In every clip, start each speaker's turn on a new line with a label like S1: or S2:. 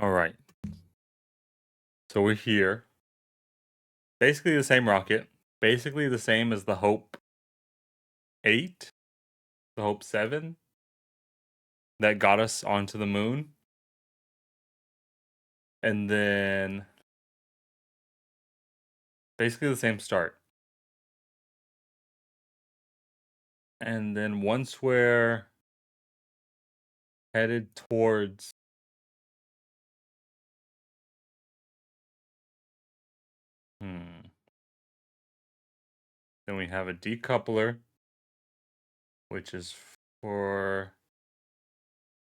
S1: All right. So we're here. Basically the same rocket. Basically the same as the Hope 8, the Hope 7 that got us onto the moon. And then basically the same start. And then once we're headed towards then we have a decoupler, which is for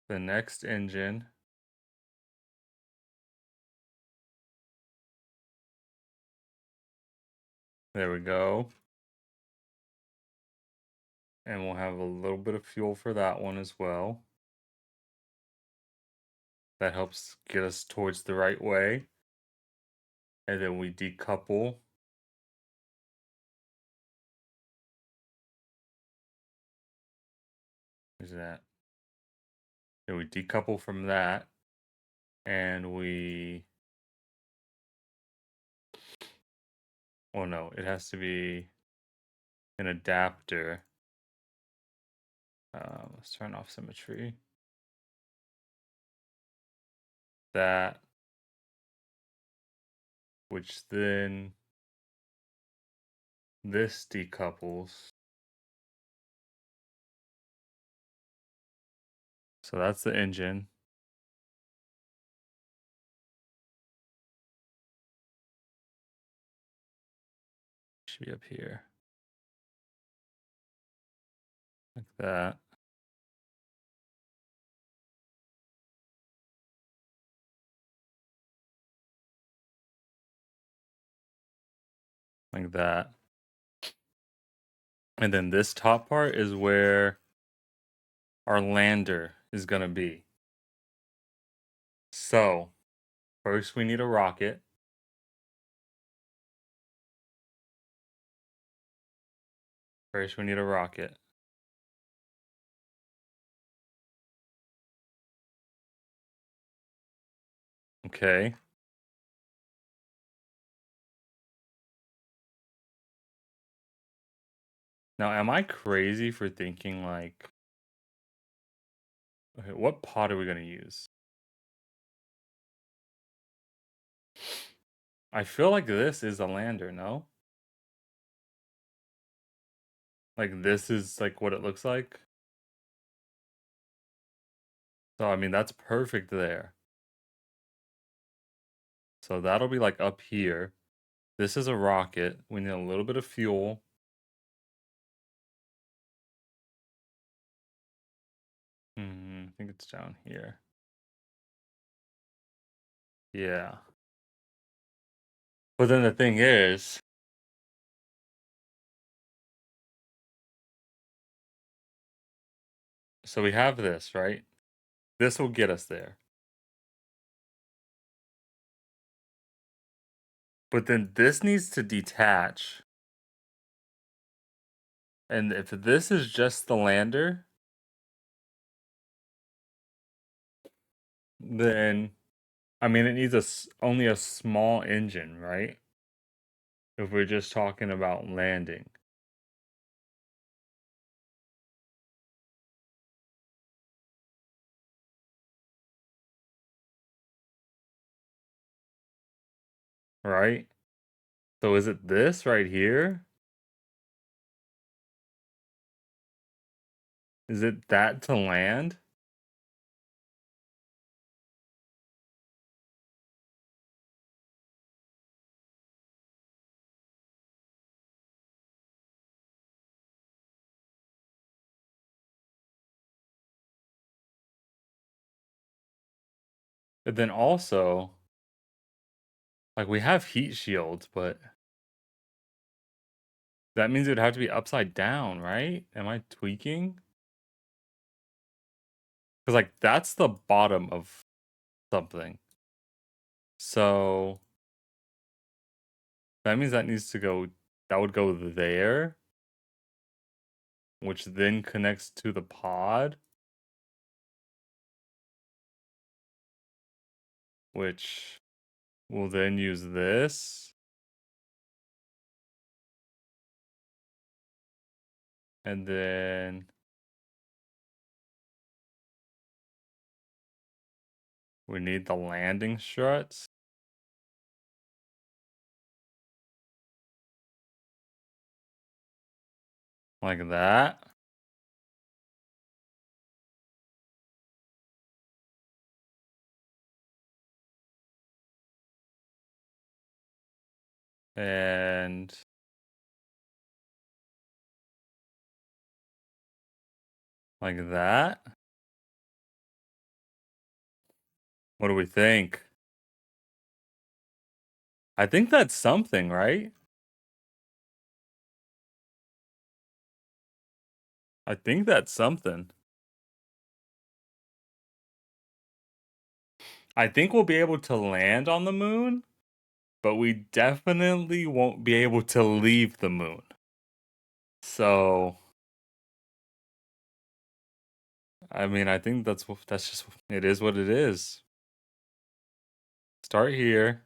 S1: the next engine. There we go. And we'll have a little bit of fuel for that one as well. That helps get us towards the right way. And then we decouple. Where's that? Then we decouple from that. And we... Oh no, it has to be an adapter. Let's turn off symmetry. That, which then this decouples. So that's the engine. Should be up here. Like that. Like that. And then this top part is where our lander is going to be. So, first we need a rocket. First we need a rocket. Okay. Now, am I crazy for thinking like... Okay, what pod are we going to use? I feel like this is a lander, no? Like this is like what it looks like. So, I mean, that's perfect there. So that'll be like up here. This is a rocket. We need a little bit of fuel. I think it's down here. Yeah. But then the thing is, so we have this, right? This will get us there. But then this needs to detach. And if this is just the lander, then, I mean, it needs only a small engine, right? If we're just talking about landing. Right? So is it this right here? Is it that to land? But then also, like we have heat shields, but that means it would have to be upside down, right? Am I tweaking? Because like that's the bottom of something. So that means that needs to go, that would go there, which then connects to the pod. which we'll then use this. And then we need the landing struts. Like that. And like that. What do we think? I think that's something, right? I think that's something. I think we'll be able to land on the moon, but we definitely won't be able to leave the moon. So, I mean, I think that's just it is what it is. Start here,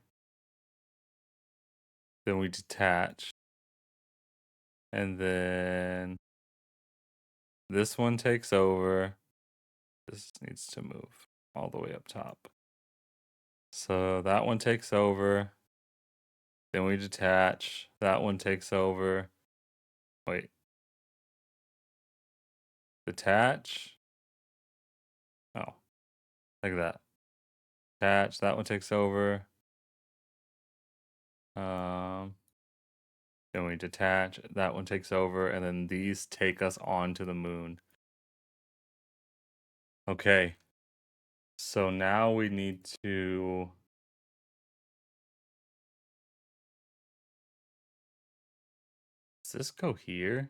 S1: then we detach, and then this one takes over. This needs to move all the way up top. So that one takes over. Then we detach. That one takes over. Wait. Detach. Oh, like that. Detach. That one takes over. Then we detach. That one takes over. And then these take us onto the moon. Okay. So now we need to... Does this go here?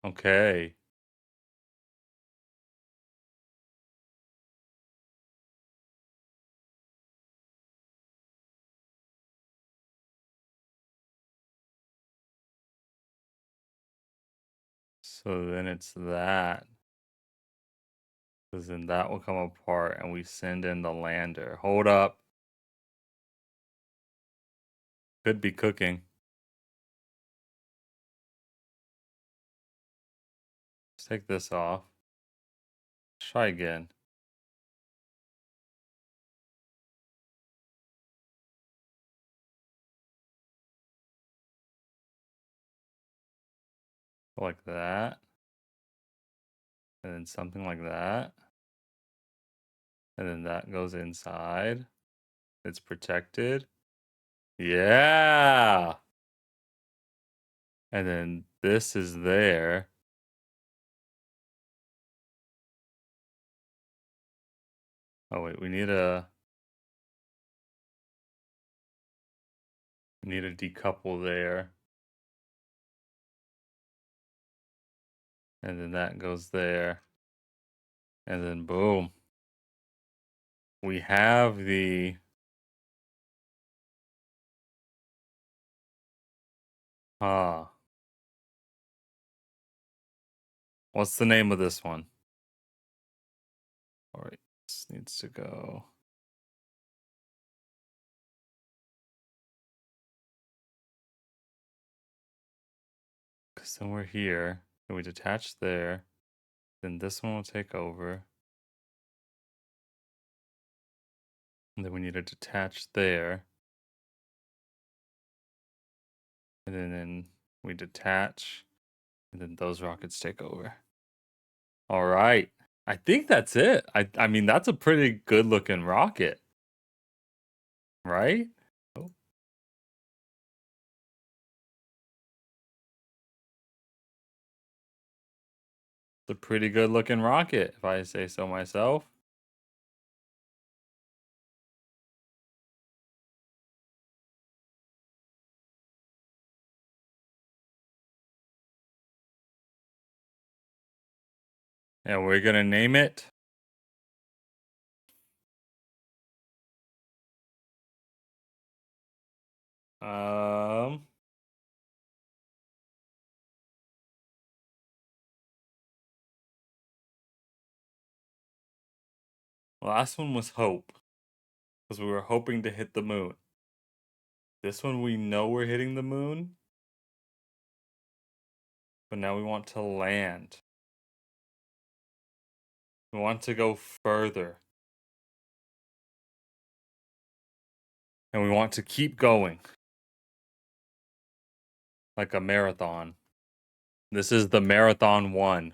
S1: Okay. So then it's that. Because then that will come apart and we send in the lander. Hold up. Could be cooking. Let's take this off. Try again. Like that. And then something like that. And then that goes inside. It's protected. Yeah. And then this is there. Oh wait, we need a decouple there. And then that goes there. And then boom. We have the what's the name of this one? All right, this needs to go. Because then we're here, and we detach there. Then this one will take over. And then we need to detach there. And then we detach. And then those rockets take over. All right. I think that's it. I mean, that's a pretty good looking rocket. Right? Oh. It's a pretty good looking rocket, if I say so myself. And we're gonna name it um last one was hope, because we were hoping to hit the moon. This one we know we're hitting the moon, but now we want to land. We want to go further. And we want to keep going. Like a marathon. This is the marathon 1.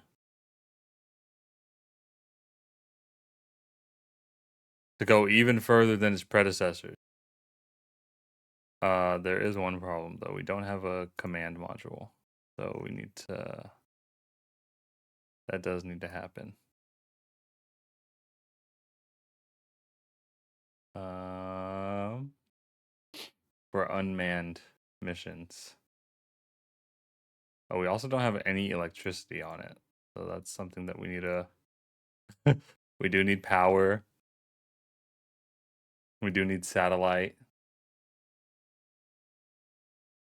S1: To go even further than its predecessors. There is one problem though. We don't have a command module. So we need to... That does need to happen. For unmanned missions. Oh, we also don't have any electricity on it. So that's something that we need to... We do need power. We do need satellite.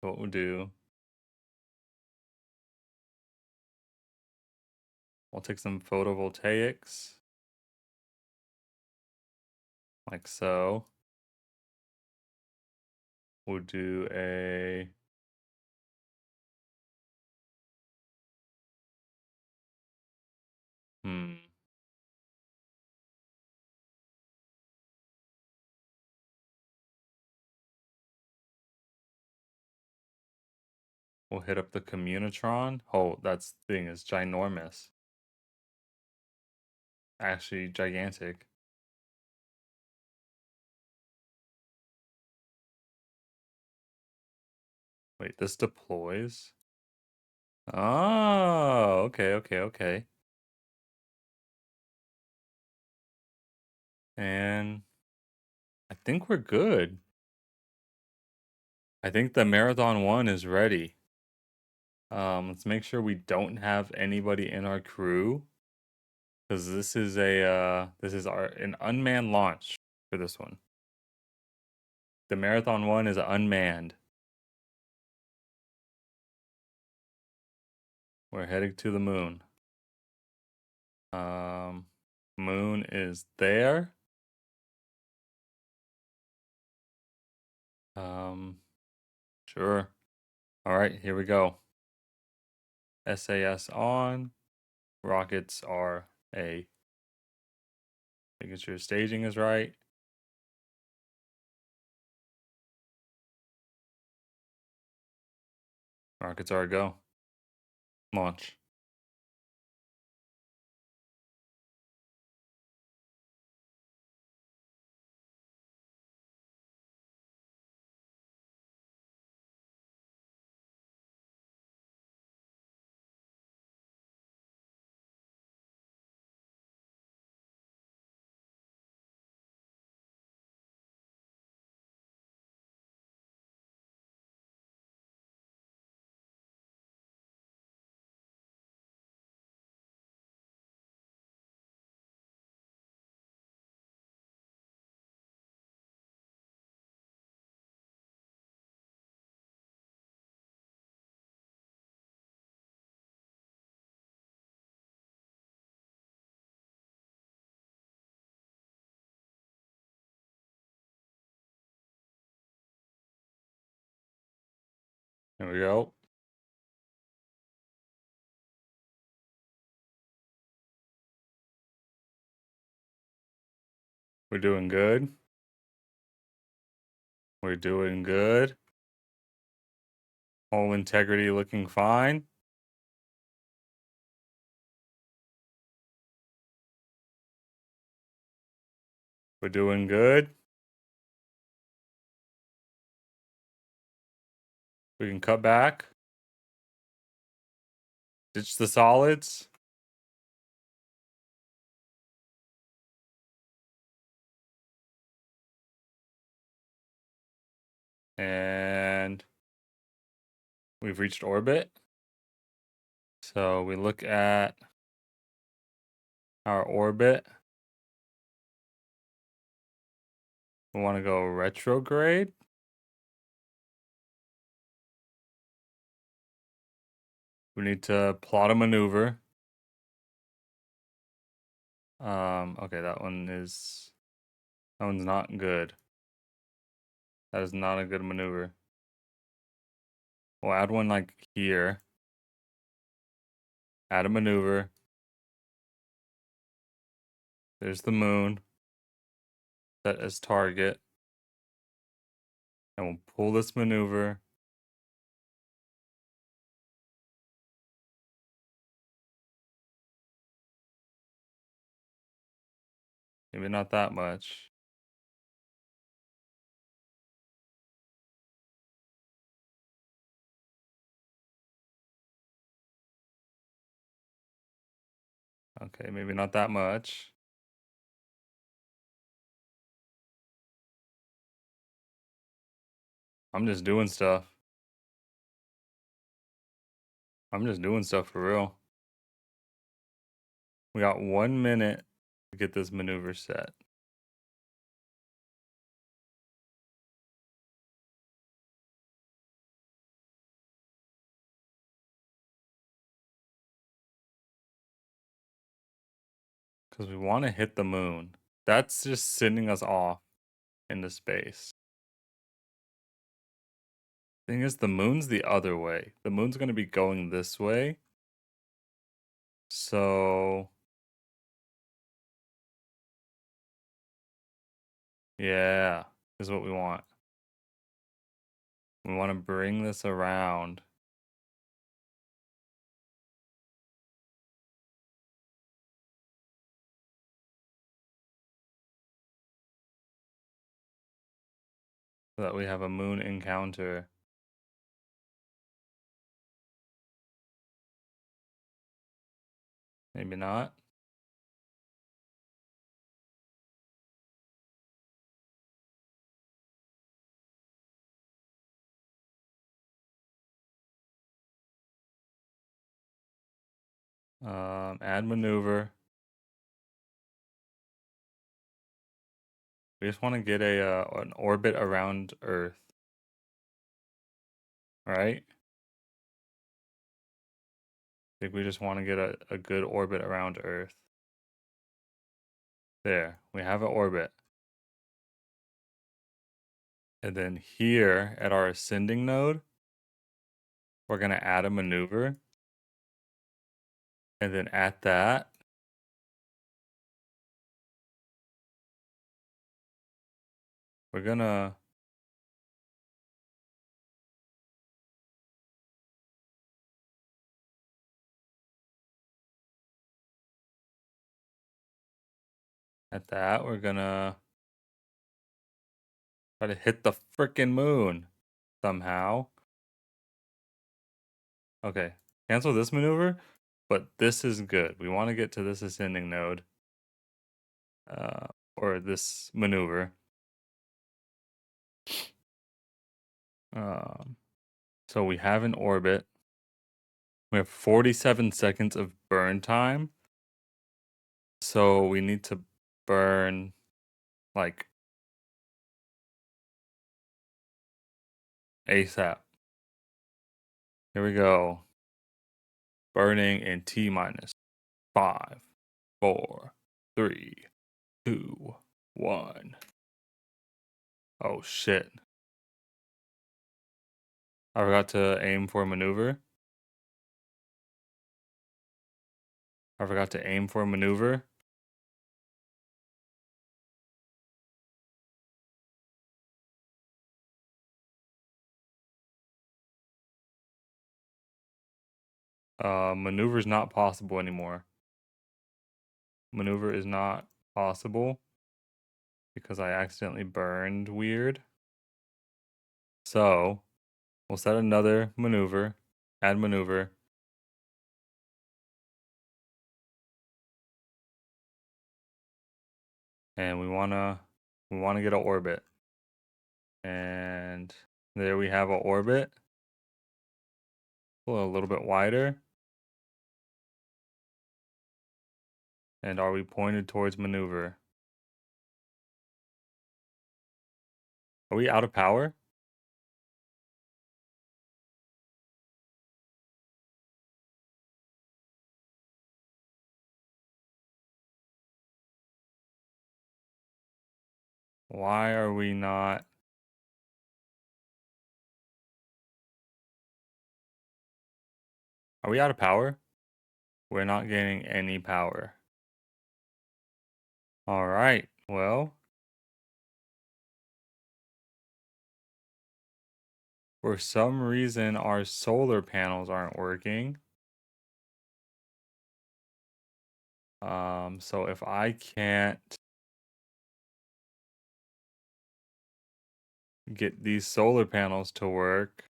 S1: So what we'll do... We'll take some photovoltaics. Like so. We'll do a... We'll hit up the Communitron. Oh, that thing is ginormous. Actually, gigantic. Wait, this deploys? Oh, okay. And I think we're good. I think the Marathon 1 is ready. Let's make sure we don't have anybody in our crew. Because this is an unmanned launch for this one. The Marathon 1 is unmanned. We're heading to the moon. Moon is there. Sure. All right, here we go. SAS on. Rockets are A. Making sure staging is right. Rockets are a go. Launch. There we go. We're doing good. We're doing good. Hull integrity looking fine. We're doing good. We can cut back. Ditch the solids. And we've reached orbit. So we look at our orbit. We want to go retrograde. We need to plot a maneuver. Okay, that one's not good. That is not a good maneuver. We'll add one like here. Add a maneuver. There's the moon. Set as target. And we'll pull this maneuver. Maybe not that much. Okay, maybe not that much. I'm just doing stuff. I'm just doing stuff for real. We got 1 minute to get this maneuver set. Because we want to hit the moon. That's just sending us off into space. Thing is, the moon's the other way. The moon's going to be going this way. So, yeah, is what we want. We want to bring this around. So that we have a moon encounter. Maybe not. Add maneuver. We just want to get an orbit around Earth. Right? I think we just want to get a good orbit around Earth. There, we have an orbit. And then here at our ascending node, we're going to add a maneuver. And then at that, we're going to try to hit the frickin' moon somehow. Okay, cancel this maneuver, but this is good. We want to get to this ascending node. Or this maneuver. So we have an orbit. We have 47 seconds of burn time. So we need to burn like ASAP. Here we go. Burning in T minus 5, 4, 3, 2, 1. Oh shit. I forgot to aim for maneuver. Maneuver is not possible anymore. Maneuver is not possible because I accidentally burned weird. So we'll set another maneuver, add maneuver. And we wanna get an orbit. And there we have an orbit. Pull it a little bit wider. And are we pointed towards maneuver? Are we out of power? Why are we not? Are we out of power? We're not gaining any power. All right, well, for some reason, our solar panels aren't working. So if I can't get these solar panels to work,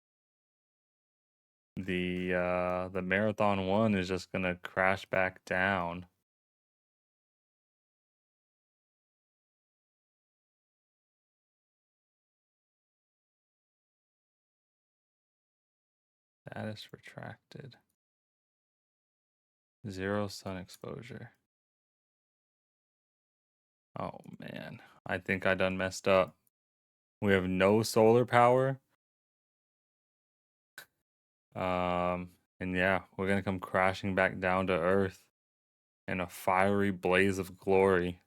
S1: the Marathon 1 is just gonna crash back down. Status retracted. 0 sun exposure. Oh man, I think I done messed up. We have no solar power. And yeah, we're gonna come crashing back down to Earth in a fiery blaze of glory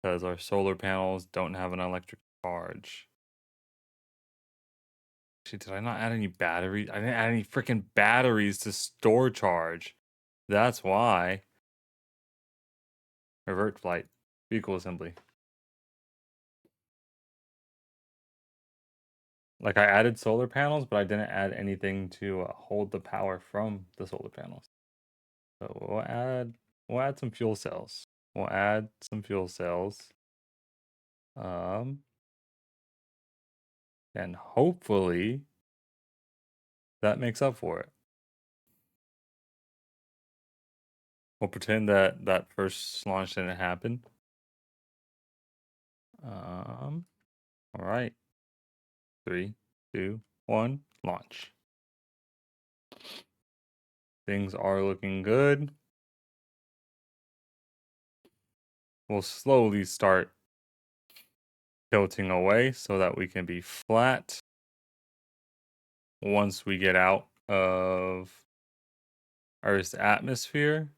S1: because our solar panels don't have an electric charge. Actually, did I not add any batteries? I didn't add any freaking batteries to store charge. That's why. Revert flight. Vehicle assembly. Like I added solar panels, but I didn't add anything to hold the power from the solar panels. So we'll add some fuel cells. We'll add some fuel cells. And hopefully that makes up for it. We'll pretend that that first launch didn't happen. All right. 3, 2, 1, launch. Things are looking good. We'll slowly start tilting away so that we can be flat once we get out of Earth's atmosphere.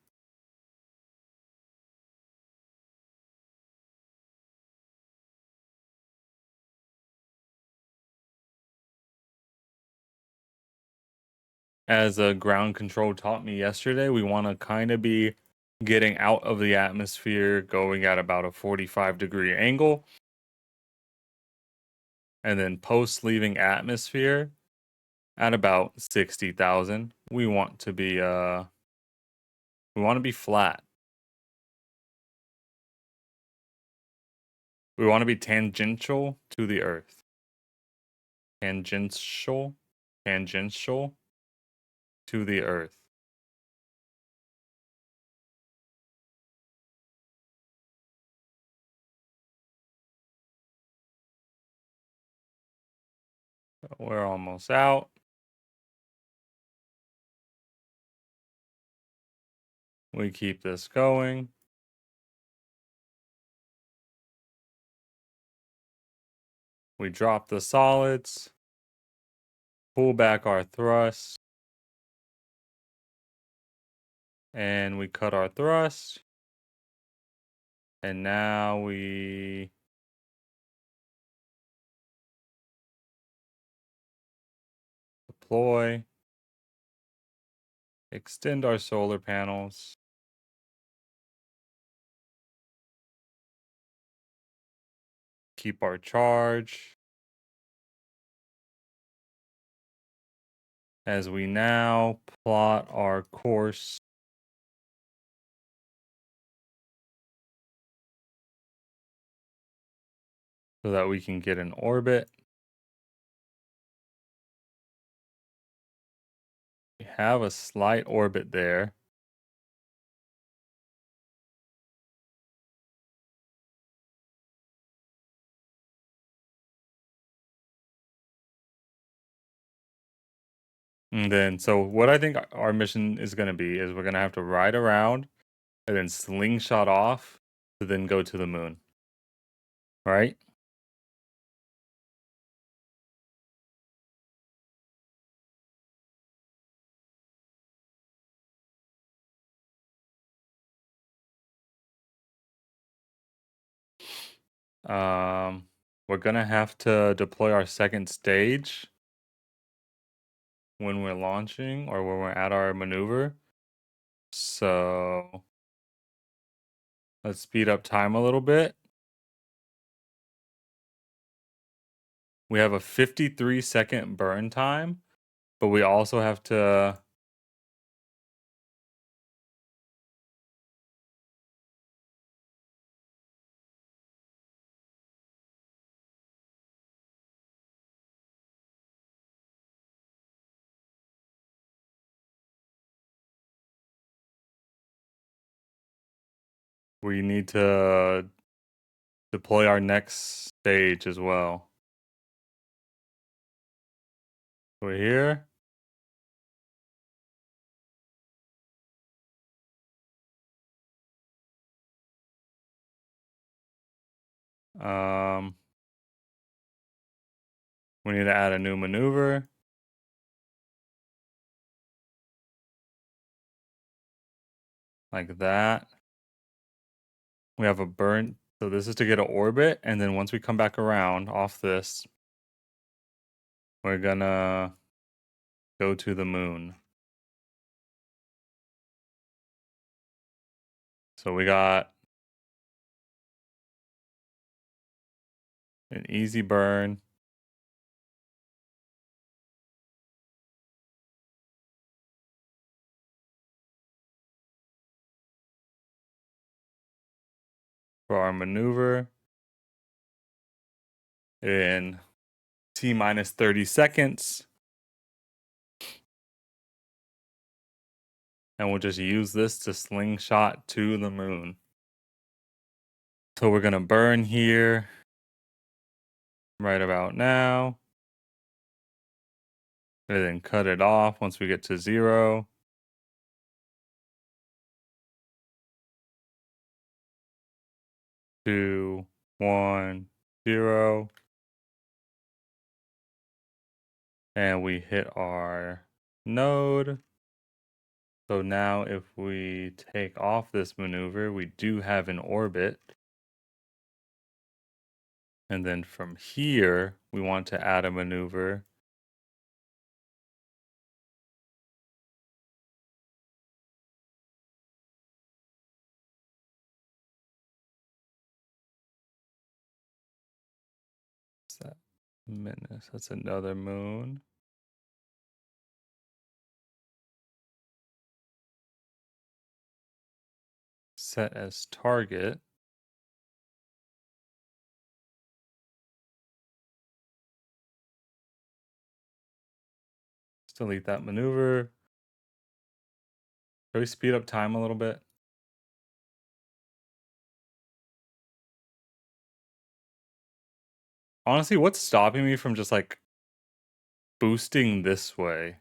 S1: As a ground control taught me yesterday, we want to kind of be getting out of the atmosphere, going at about a 45-degree angle. And then post leaving atmosphere at about 60,000, we want to be flat. We want to be tangential to the Earth. Tangential to the Earth. We're almost out. We keep this going. We drop the solids. Pull back our thrust. And we cut our thrust. And now we deploy. Extend our solar panels. Keep our charge. As we now plot our course so that we can get an orbit. We have a slight orbit there. And then, so what I think our mission is going to be is we're going to have to ride around and then slingshot off to then go to the moon. Right? Um, we're gonna have to deploy our second stage when we're launching or when we're at our maneuver. So let's speed up time a little bit. We have a 53-second burn time, but we also have to we need to deploy our next stage as well. We're here. Um, we need to add a new maneuver. Like that. We have a burn. So this is to get an orbit, and then once we come back around off this, we're gonna go to the moon. So we got an easy burn. For our maneuver in T minus 30 seconds. And we'll just use this to slingshot to the moon. So we're gonna burn here right about now. And then cut it off once we get to 0. 2, 1, 0. And we hit our node. So now if we take off this maneuver, we do have an orbit. And then from here, we want to add a maneuver. What's that? Minus. That's another moon. Set as target. Delete that maneuver. Can we speed up time a little bit? Honestly, what's stopping me from just like boosting this way?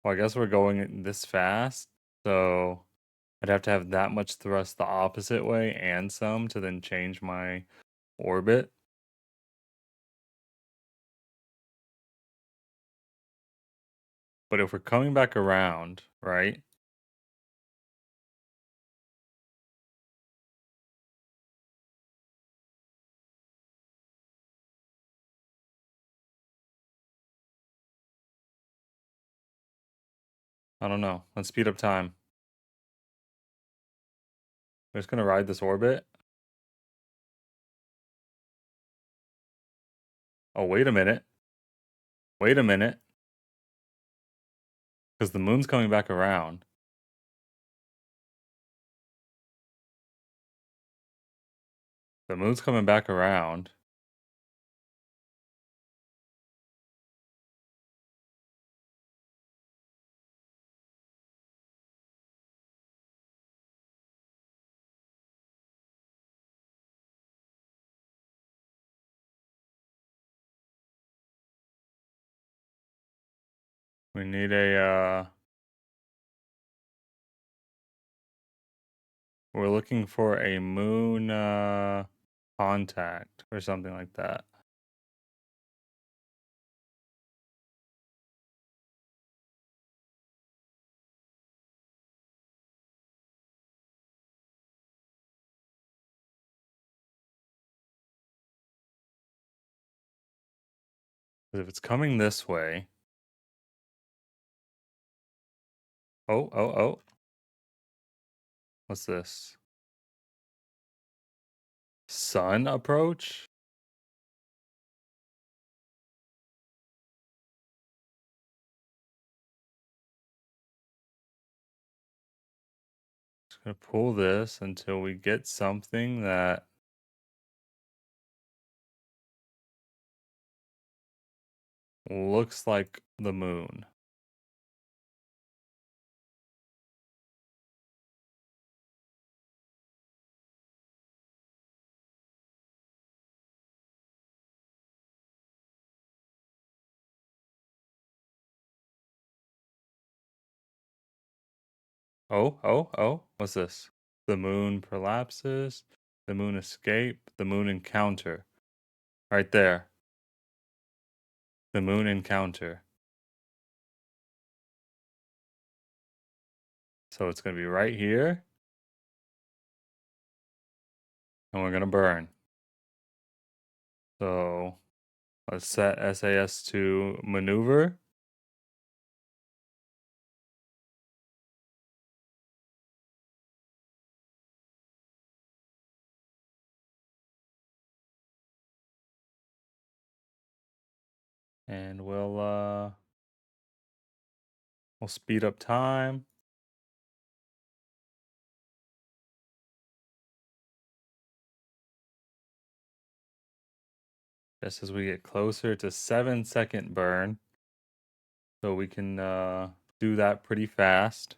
S1: Well, I guess we're going this fast, so I'd have to have that much thrust the opposite way and some to then change my orbit. But if we're coming back around, right? I don't know. Let's speed up time. We're just gonna ride this orbit. Oh, wait a minute. Wait a minute. Because the moon's coming back around. The moon's coming back around. We need a We're looking for a moon contact or something like that. If it's coming this way. Oh, oh, oh. What's this? Sun approach? Just gonna pull this until we get something that looks like the moon. Oh, oh, oh. What's this? The moon prolapses, the moon escape, the moon encounter. Right there. The moon encounter. So it's gonna be right here. And we're gonna burn. So let's set SAS to maneuver. And we'll speed up time. Just as we get closer to 7-second burn. So we can do that pretty fast.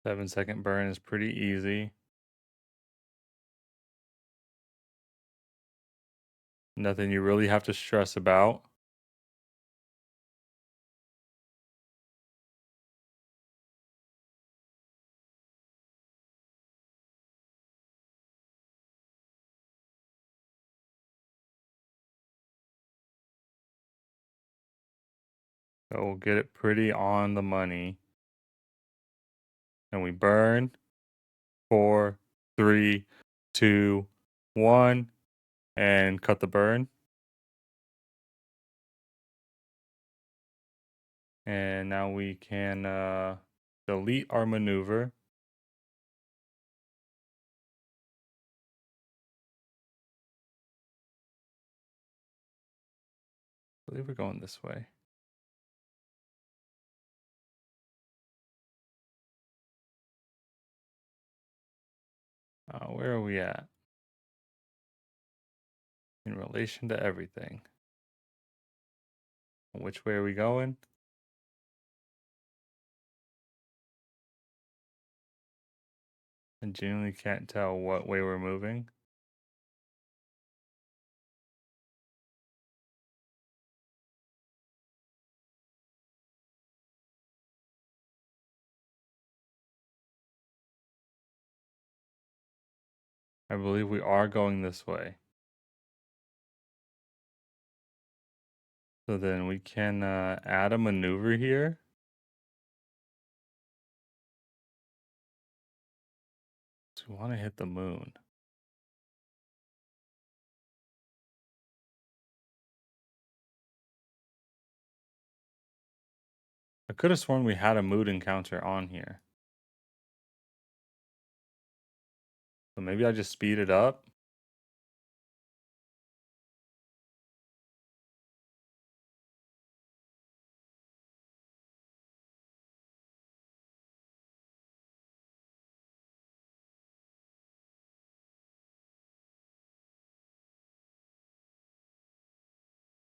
S1: Seven-second burn is pretty easy. Nothing you really have to stress about. So we'll get it pretty on the money. And we burn. 4, 3, 2, 1, and cut the burn. And now we can delete our maneuver. I believe we're going this way. Where are we at? In relation to everything. Which way are we going? I genuinely can't tell what way we're moving. I believe we are going this way. So then we can add a maneuver here. So we want to hit the moon. I could have sworn we had a moon encounter on here. So maybe I just speed it up.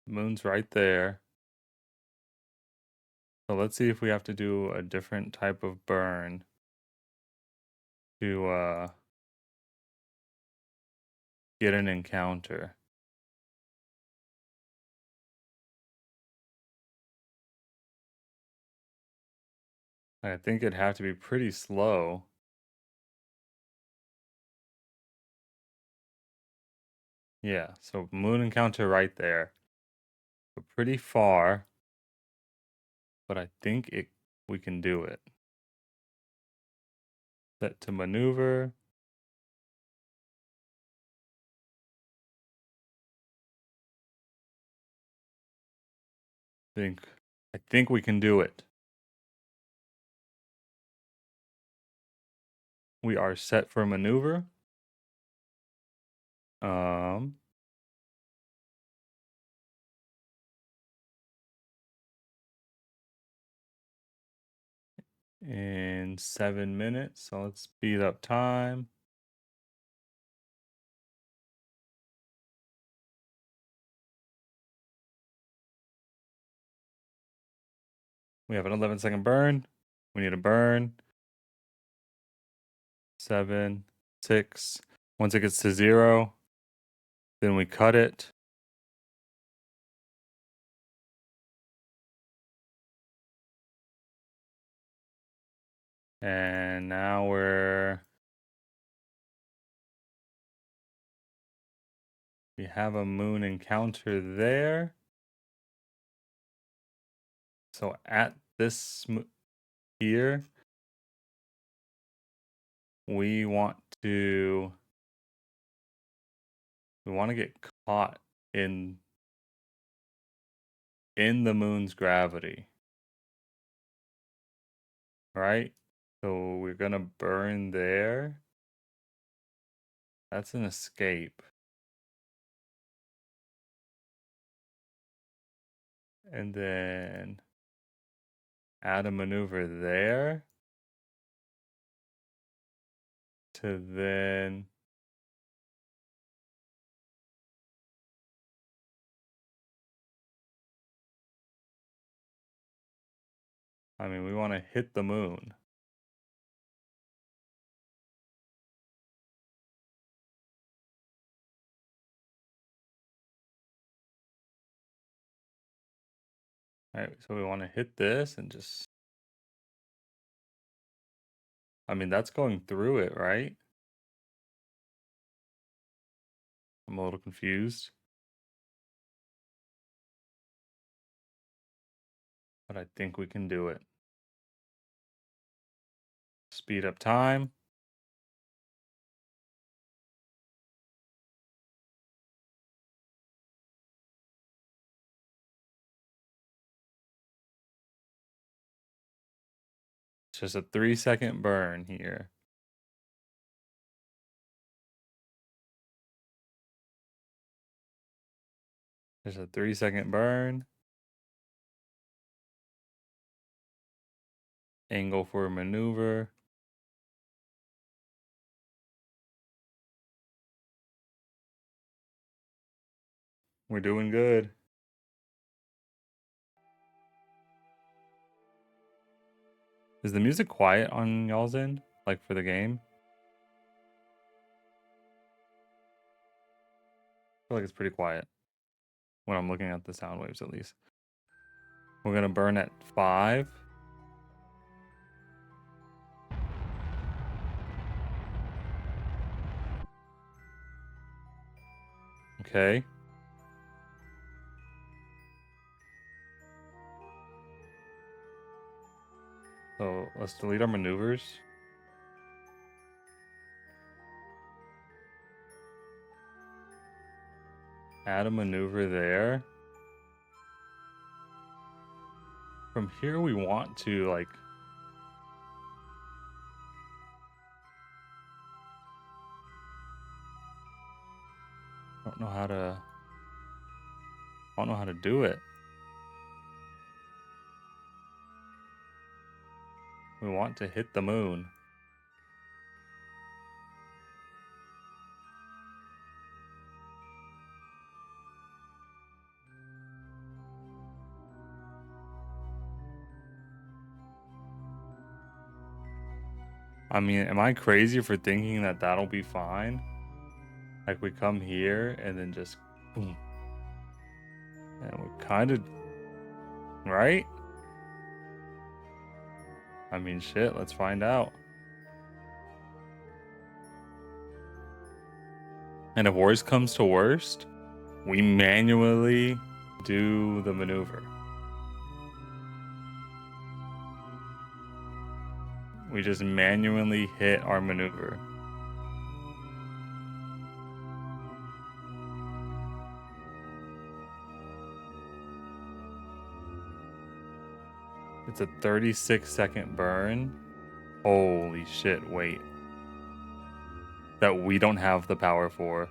S1: The moon's right there. So let's see if we have to do a different type of burn to get an encounter. I think it'd have to be pretty slow. Yeah, so moon encounter right there. We're pretty far, but I think we can do it. Set to maneuver. Think I think we can do it. We are set for maneuver. Um in 7 minutes. So let's speed up time. We have an 11-second burn. We need a burn. 7, 6. Once it gets to 0, then we cut it. And now we have a moon encounter there. So at this here, we want to get caught in the moon's gravity, right? So we're gonna burn there. That's an escape. And then add a maneuver there to then we want to hit the moon. All right, so we want to hit this and just that's going through it, right? I'm a little confused. But I think we can do it. Speed up time. It's just a 3-second burn here. There's a 3-second burn. Angle for maneuver. We're doing good. Is the music quiet on y'all's end? Like for the game? I feel like it's pretty quiet. When I'm looking at the sound waves at least. We're gonna burn at 5. Okay. So let's delete our maneuvers. Add a maneuver there. From here we want to I don't know how to do it. We want to hit the moon. Am I crazy for thinking that that'll be fine? Like we come here and then just boom. And we kind of, right? I mean, shit, let's find out. And if worst comes to worst, we manually do the maneuver. We just manually hit our maneuver. It's a 36-second burn. Holy shit, wait. That we don't have the power for.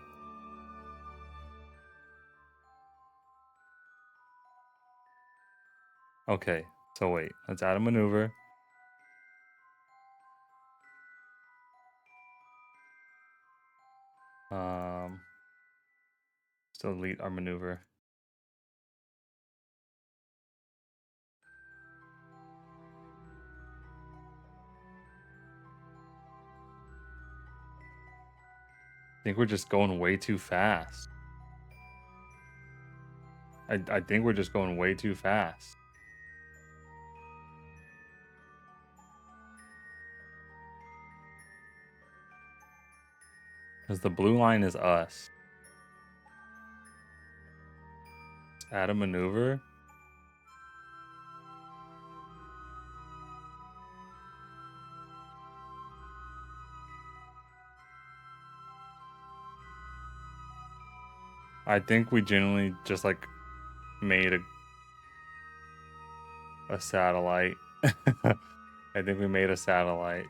S1: Okay, so wait. Let's add a maneuver. Still delete our maneuver. I think we're just going way too fast. I think we're just going way too fast. Because the blue line is us. Let's add a maneuver. I think we genuinely just like made a satellite. I think we made a satellite.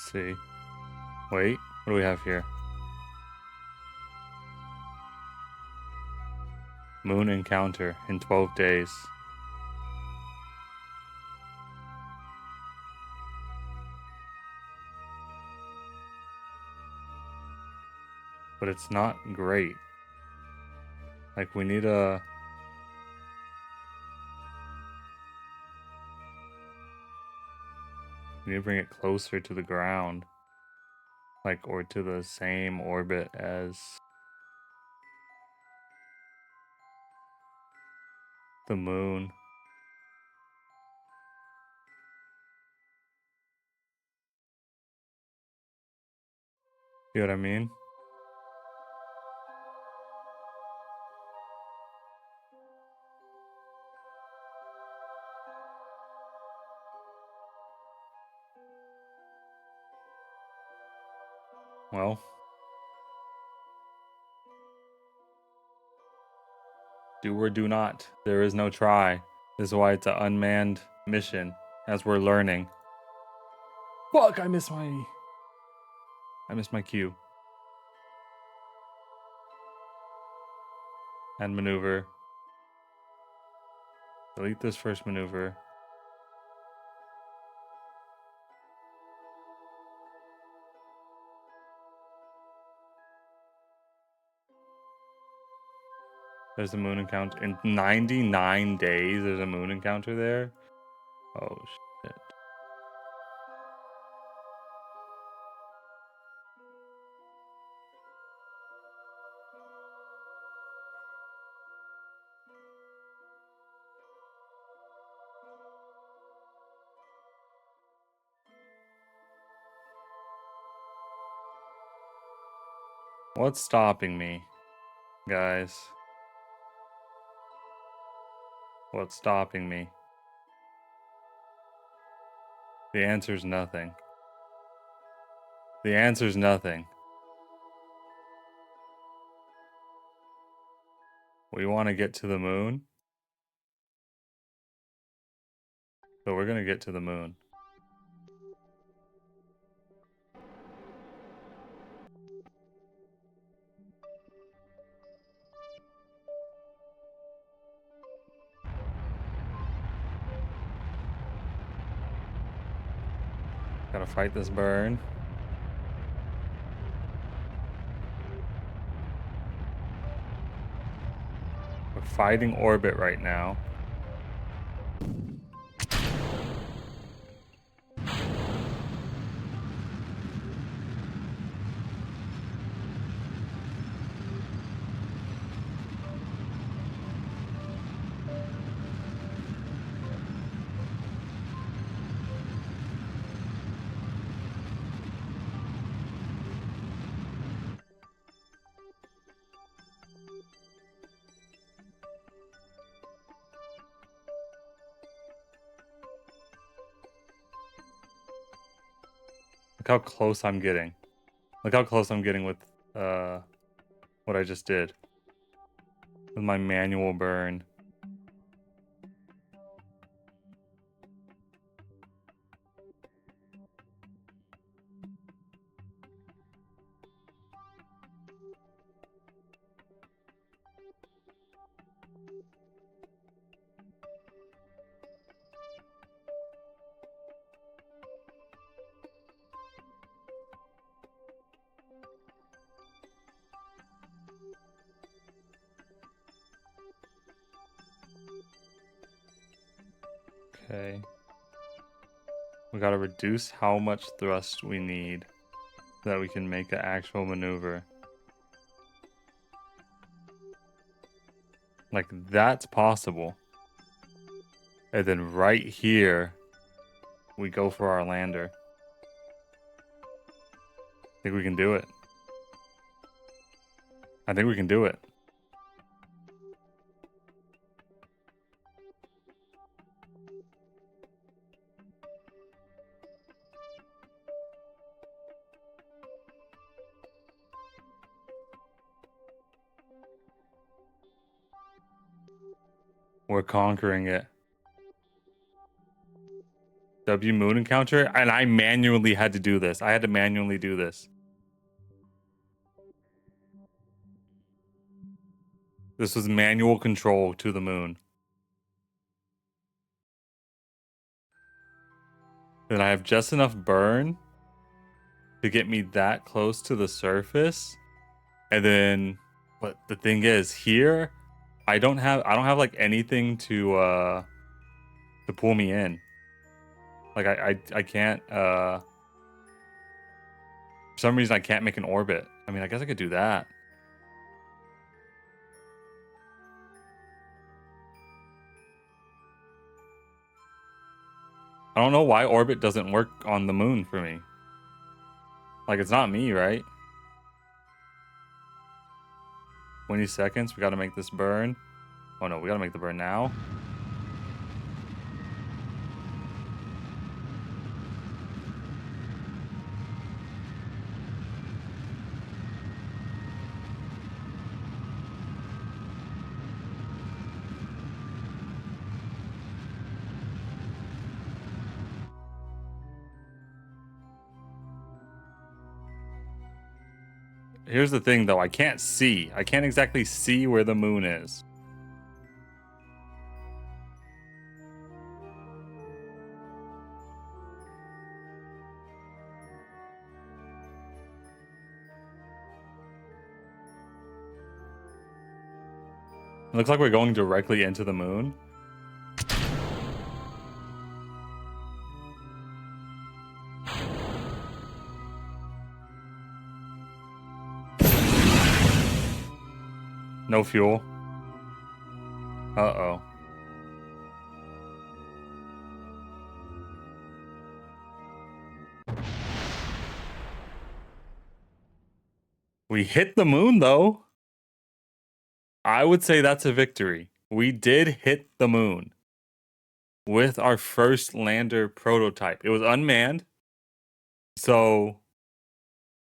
S1: Let's see. Wait, what do we have here? Moon encounter in 12 days. But it's not great. Like we need to bring it closer to the ground. Like, or to the same orbit as the moon. You know what I mean? Well, do or do not. There is no try. This is why it's an unmanned mission, as we're learning. Fuck, I missed my cue. And maneuver. Delete this first maneuver. There's a moon encounter. In 99 days, there's a moon encounter there? Oh, shit. What's stopping me, guys? What's stopping me? The answer's nothing. The answer's nothing. We want to get to the moon. So we're going to get to the moon. Gotta fight this burn. We're fighting orbit right now. Look how close I'm getting. Look how close I'm getting with what I just did. With my manual burn. Okay. We gotta reduce how much thrust we need so that we can make an actual maneuver. Like, that's possible. And then right here, we go for our lander. I think we can do it. I think we can do it. We're conquering it. W moon encounter, and I manually had to do this. I had to manually do this. This was manual control to the moon. And I have just enough burn to get me that close to the surface. And then, but the thing is, here, I don't have like anything to pull me in. Like I can't for some reason I can't make an orbit. I mean, I guess I could do that. I don't know why orbit doesn't work on the moon for me. Like, it's not me, right? 20 seconds. We got to make this burn. Oh no, we got to make the burn now. Here's the thing, though. I can't see. I can't exactly see where the moon is. It looks like we're going directly into the moon. No fuel. Uh-oh. We hit the moon, though. I would say that's a victory. We did hit the moon with our first lander prototype. It was unmanned, so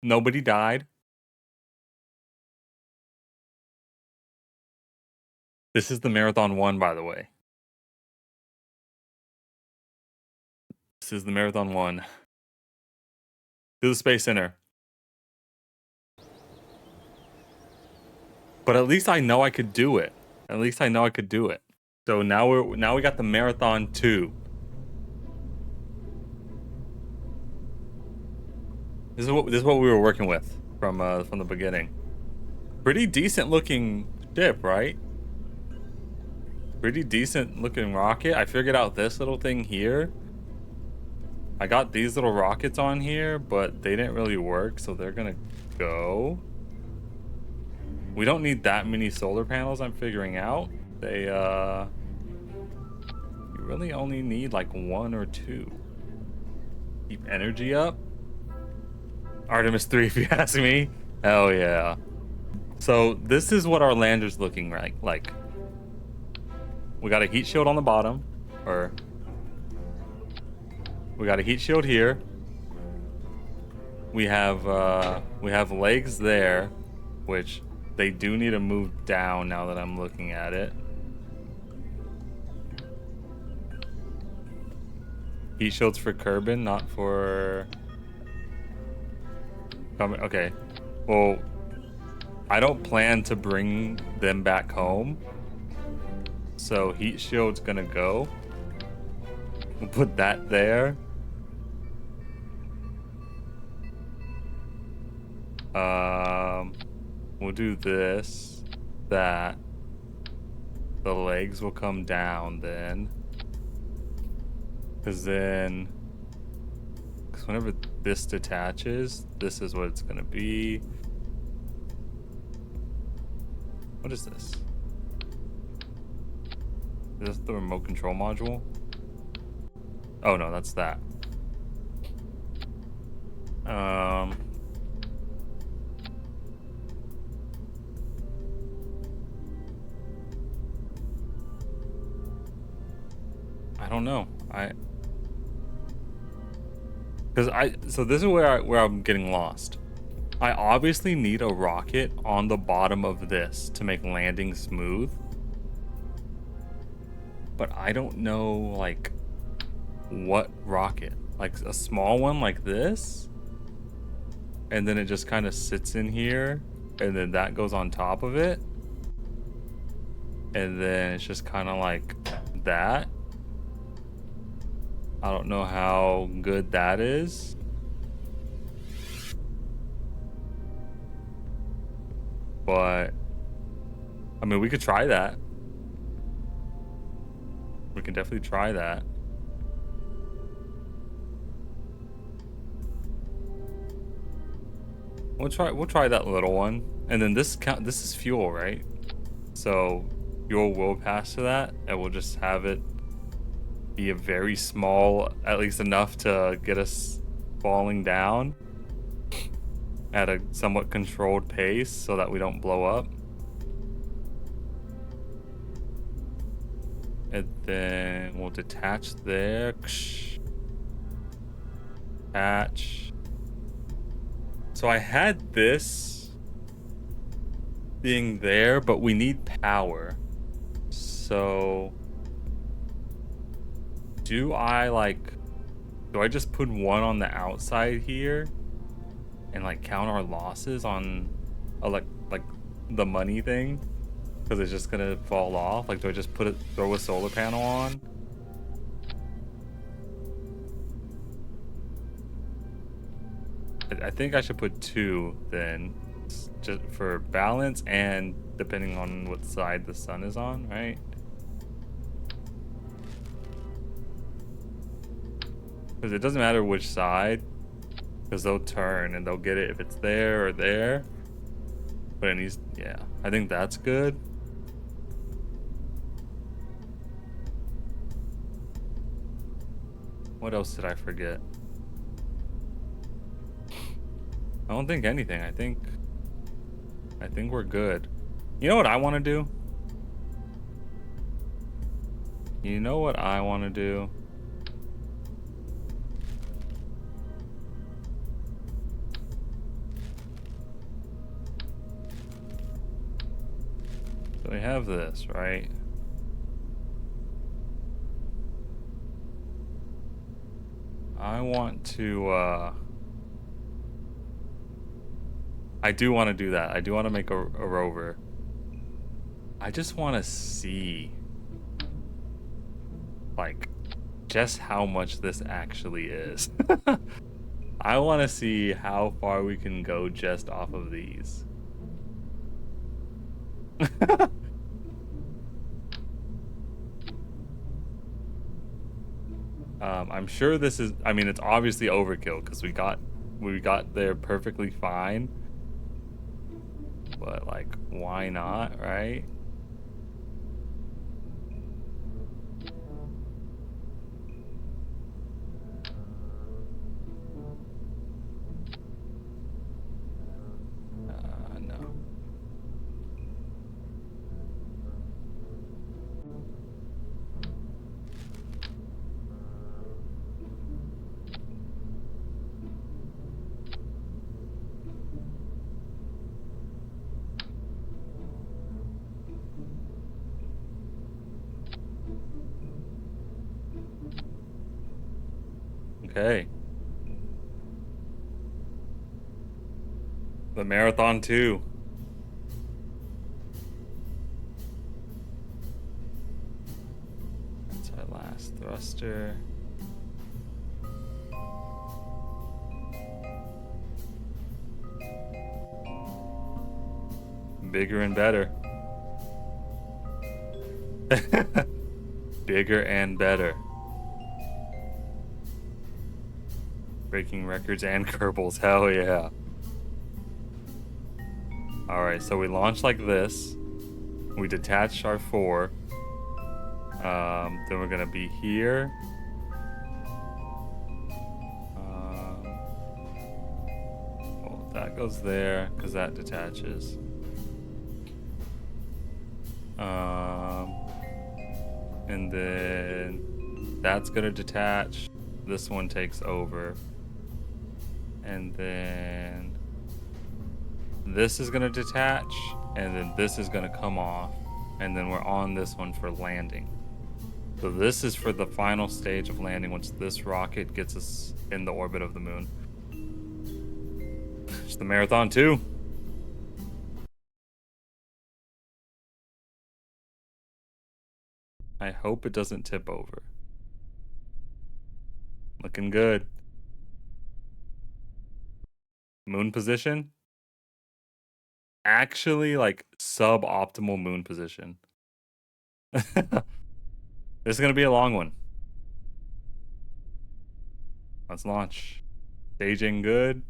S1: nobody died. This is the Marathon 1, by the way. This is the Marathon 1. To the Space Center. But at least I know I could do it. At least I know I could do it. So now we got the Marathon 2. This is what we were working with from the beginning. Pretty decent looking ship, right? Pretty decent looking rocket. I figured out this little thing here. I got these little rockets on here, but they didn't really work, so they're gonna go. We don't need that many solar panels, I'm figuring out. They, you really only need like 1 or 2. Keep energy up. Artemis 3, if you ask me. Hell yeah. So this is what our lander's looking like. We got a heat shield on the bottom, or we got a heat shield here. We have legs there, which they do need to move down now that I'm looking at it. Heat shields for Kerbin, not for... Okay. Well, I don't plan to bring them back home. So heat shield's gonna go. We'll put that there. We'll do this, that. The legs will come down then. Because whenever this detaches, this is what it's gonna be. What is this? Is this the remote control module? Oh no, that's that. I don't know. So this is where I'm getting lost. I obviously need a rocket on the bottom of this to make landing smooth. But I don't know, like, what rocket. Like a small one like this? And then it just kind of sits in here. And then that goes on top of it. And then it's just kind of like that. I don't know how good that is. But, I mean, we could try that. We can definitely try that. We'll try that little one. And then this is fuel, right? So fuel will pass to that, and we'll just have it be a very small, at least enough to get us falling down at a somewhat controlled pace so that we don't blow up. And then we'll detach there. Attach. So I had this being there, but we need power. So do I just put one on the outside here and like count our losses on like the money thing? Because it's just gonna fall off. Like, do I just throw a solar panel on? I think I should put 2 then, just for balance and depending on what side the sun is on, right? Because it doesn't matter which side, because they'll turn and they'll get it if it's there or there. But it needs, yeah, I think that's good. What else did I forget? I don't think anything. I think we're good. You know what I want to do? You know what I want to do? So we have this, right? I want to, I do want to do that. I do want to make a rover. I just want to see, like, just how much this actually is. I want to see how far we can go just off of these. I'm sure this is, I mean, it's obviously overkill because we got there perfectly fine. But like, why not, right? No. Okay. The marathon 2. That's our last thruster. Bigger and better. Bigger and better. Breaking records and Kerbals. Hell yeah. Alright, so we launch like this. We detach our 4. Then we're gonna be here. Well, that goes there because that detaches. And then that's gonna detach. This one takes over. And then this is gonna detach, and then this is gonna come off, and then we're on this one for landing. So this is for the final stage of landing once this rocket gets us in the orbit of the moon. It's the marathon 2. I hope it doesn't tip over. Looking good. Moon position. Actually, like suboptimal moon position. This is gonna be a long one. Let's launch. Staging good.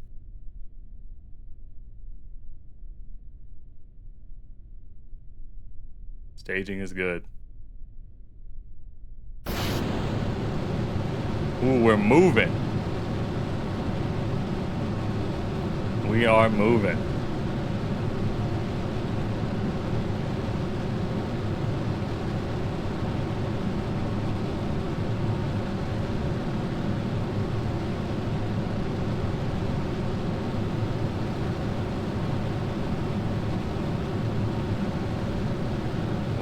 S1: Staging is good. Ooh, we're moving. We are moving.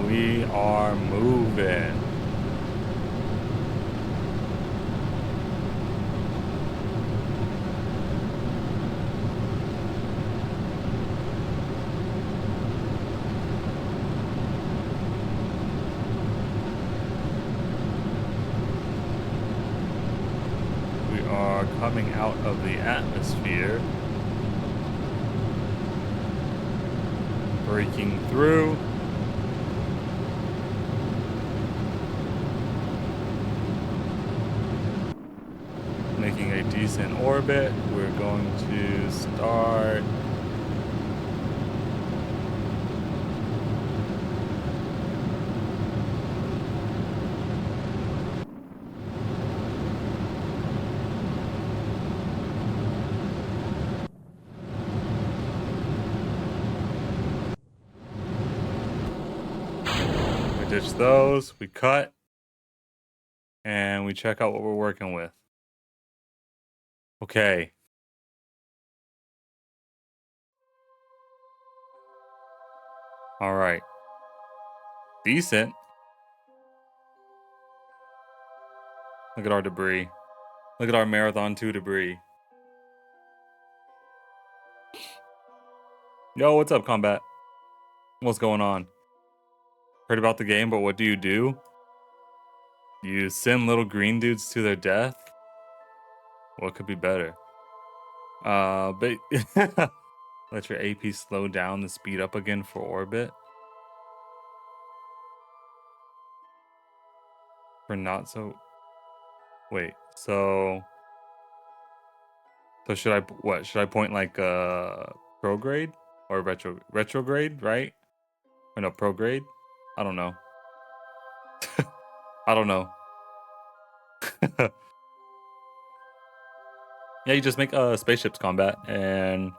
S1: We are moving. We are coming out of the atmosphere. Breaking through. Making a decent orbit. We're going to start we ditch those, we cut, and we check out what we're working with. Okay. All right. Decent. Look at our debris. Look at our Marathon 2 debris. Yo, what's up, Combat? What's going on? Heard about the game, but what do? You send little green dudes to their death? What could be better? But let your AP slow down and speed up again for orbit. For not so. Wait, so should I what? Should I point like prograde or retrograde, right? Or no, prograde? I don't know. I don't know. Yeah, you just make spaceships combat and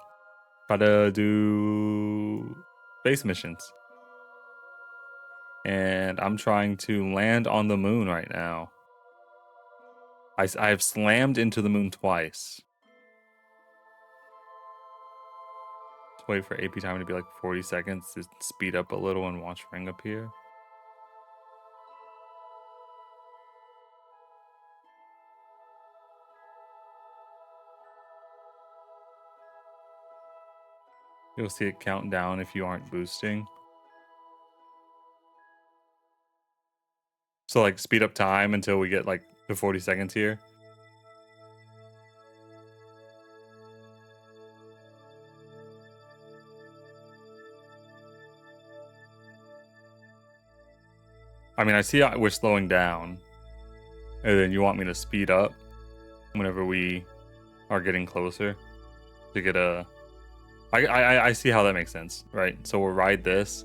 S1: try to do space missions. And I'm trying to land on the moon right now. I've slammed into the moon twice. Let's wait for AP time to be like 40 seconds to speed up a little and watch ring appear. You'll see it count down if you aren't boosting. So like speed up time until we get like the 40 seconds here. I mean, I see we're slowing down. And then you want me to speed up whenever we are getting closer to get a... I see how that makes sense, right? So we'll ride this.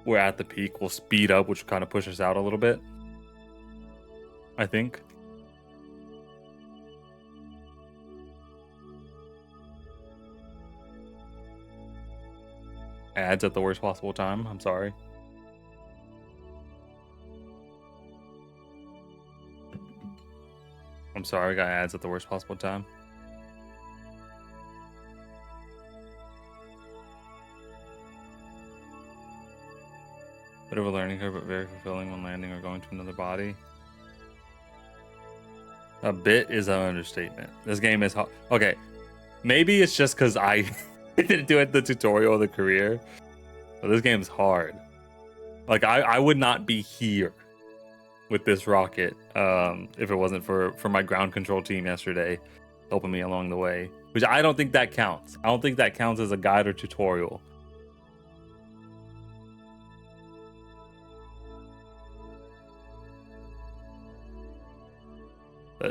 S1: We're at the peak. We'll speed up, which will kind of push us out a little bit, I think. Ads at the worst possible time. I'm sorry. I'm sorry, I got ads at the worst possible time. Bit of a learning curve, but very fulfilling when landing or going to another body. A bit is an understatement. This game is hard. Okay, maybe it's just because I didn't do it the tutorial of the career. But this game's hard. Like I would not be here with this rocket if it wasn't for my ground control team yesterday helping me along the way. Which I don't think that counts. I don't think that counts as a guide or tutorial.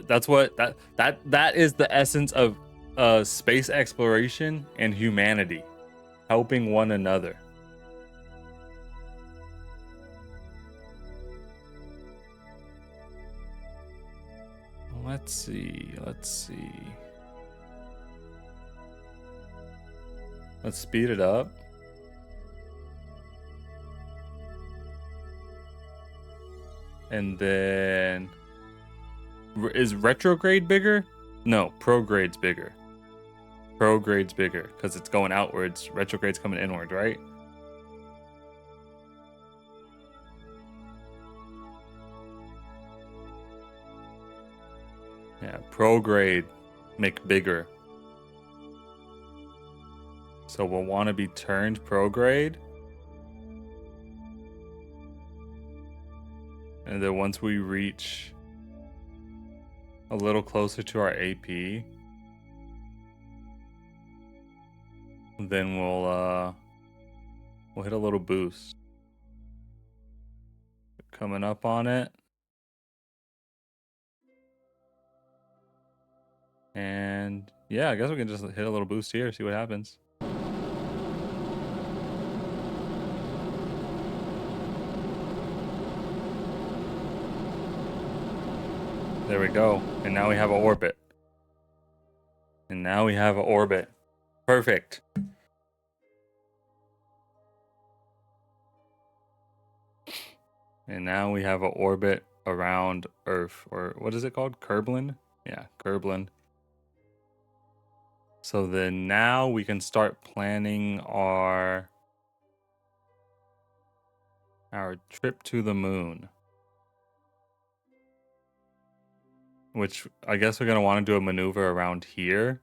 S1: That's what that is the essence of space exploration and humanity, helping one another. Let's see. Let's speed it up. And then is retrograde bigger? No, prograde's bigger. Prograde's bigger because it's going outwards. Retrograde's coming inward, right? Yeah, prograde make bigger. So we'll want to be turned prograde. And then once we reach a little closer to our AP, then we'll hit a little boost. Coming up on it. And yeah, I guess we can just hit a little boost here, see what happens. There we go. And now we have an orbit. Perfect. And now we have an orbit around Earth. Or what is it called? Kerbal? Yeah, Kerbal. So then now we can start planning our trip to the moon. Which I guess we're going to want to do a maneuver around here.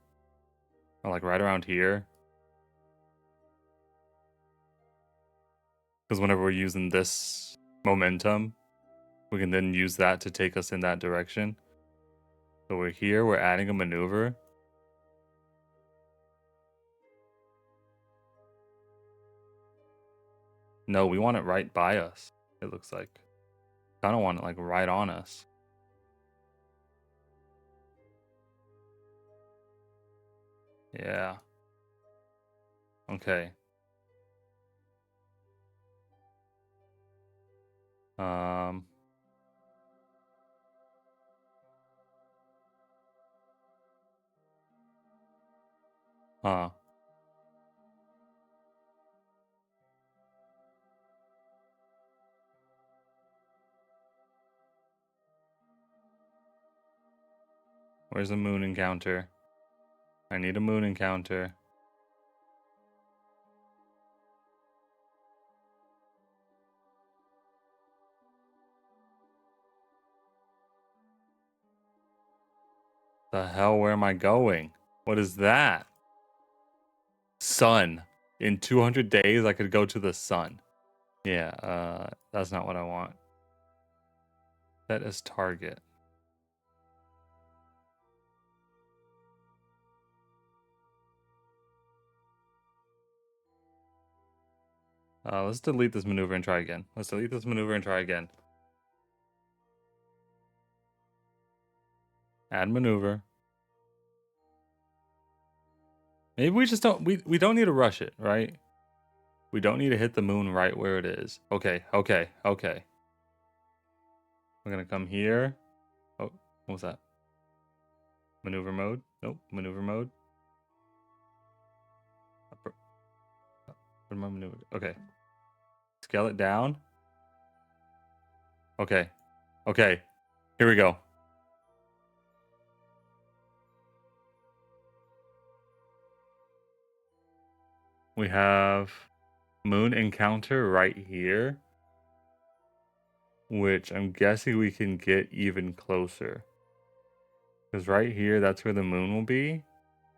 S1: Or like right around here. Because whenever we're using this momentum, we can then use that to take us in that direction. So we're here, we're adding a maneuver. No, we want it right by us, it looks like. I don't want it, like, right on us. Yeah. Okay. Um... Huh. Where's the moon encounter? I need a moon encounter. The hell, where am I going? What is that? Sun. In 200 days, I could go to the sun. Yeah, that's not what I want. Set as target. Let's delete this maneuver and try again. Let's delete this maneuver and try again. Add maneuver. Maybe we just don't, we don't need to rush it, right? We don't need to hit the moon right where it is. Okay, okay, okay. We're gonna come here. Oh, what was that? Maneuver mode? Nope, maneuver mode. What am I maneuver? Okay. Scale it down. Okay. Okay. Here we go. We have moon encounter right here, which I'm guessing we can get even closer. Because right here, that's where the moon will be.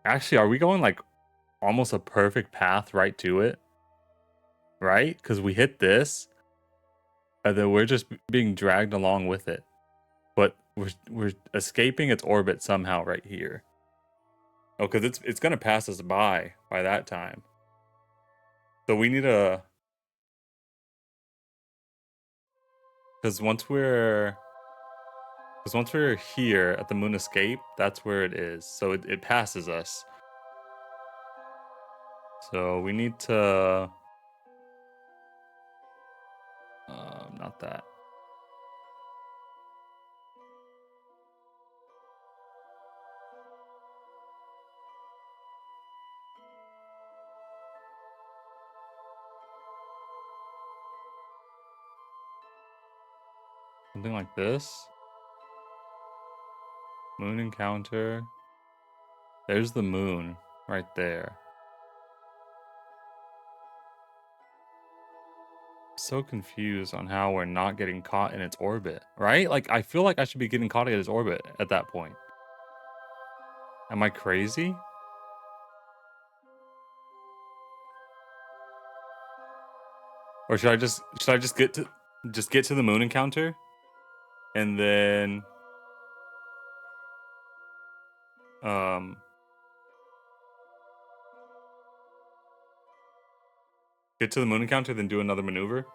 S1: Actually, are we going like almost a perfect path right to it? Right? Because we hit this, and then we're just being dragged along with it. But we're escaping its orbit somehow right here. Oh, because it's gonna pass us by that time. So we need a... Because once we're here at the moon escape, that's where it is. So it passes us. So we need to... not that. Something like this. Moon encounter. There's the moon right there. So confused on how we're not getting caught in its orbit, right? Like, I feel like I should be getting caught in its orbit at that point. Am I crazy? Or should I just get to the moon encounter and then get to the moon encounter, then do another maneuver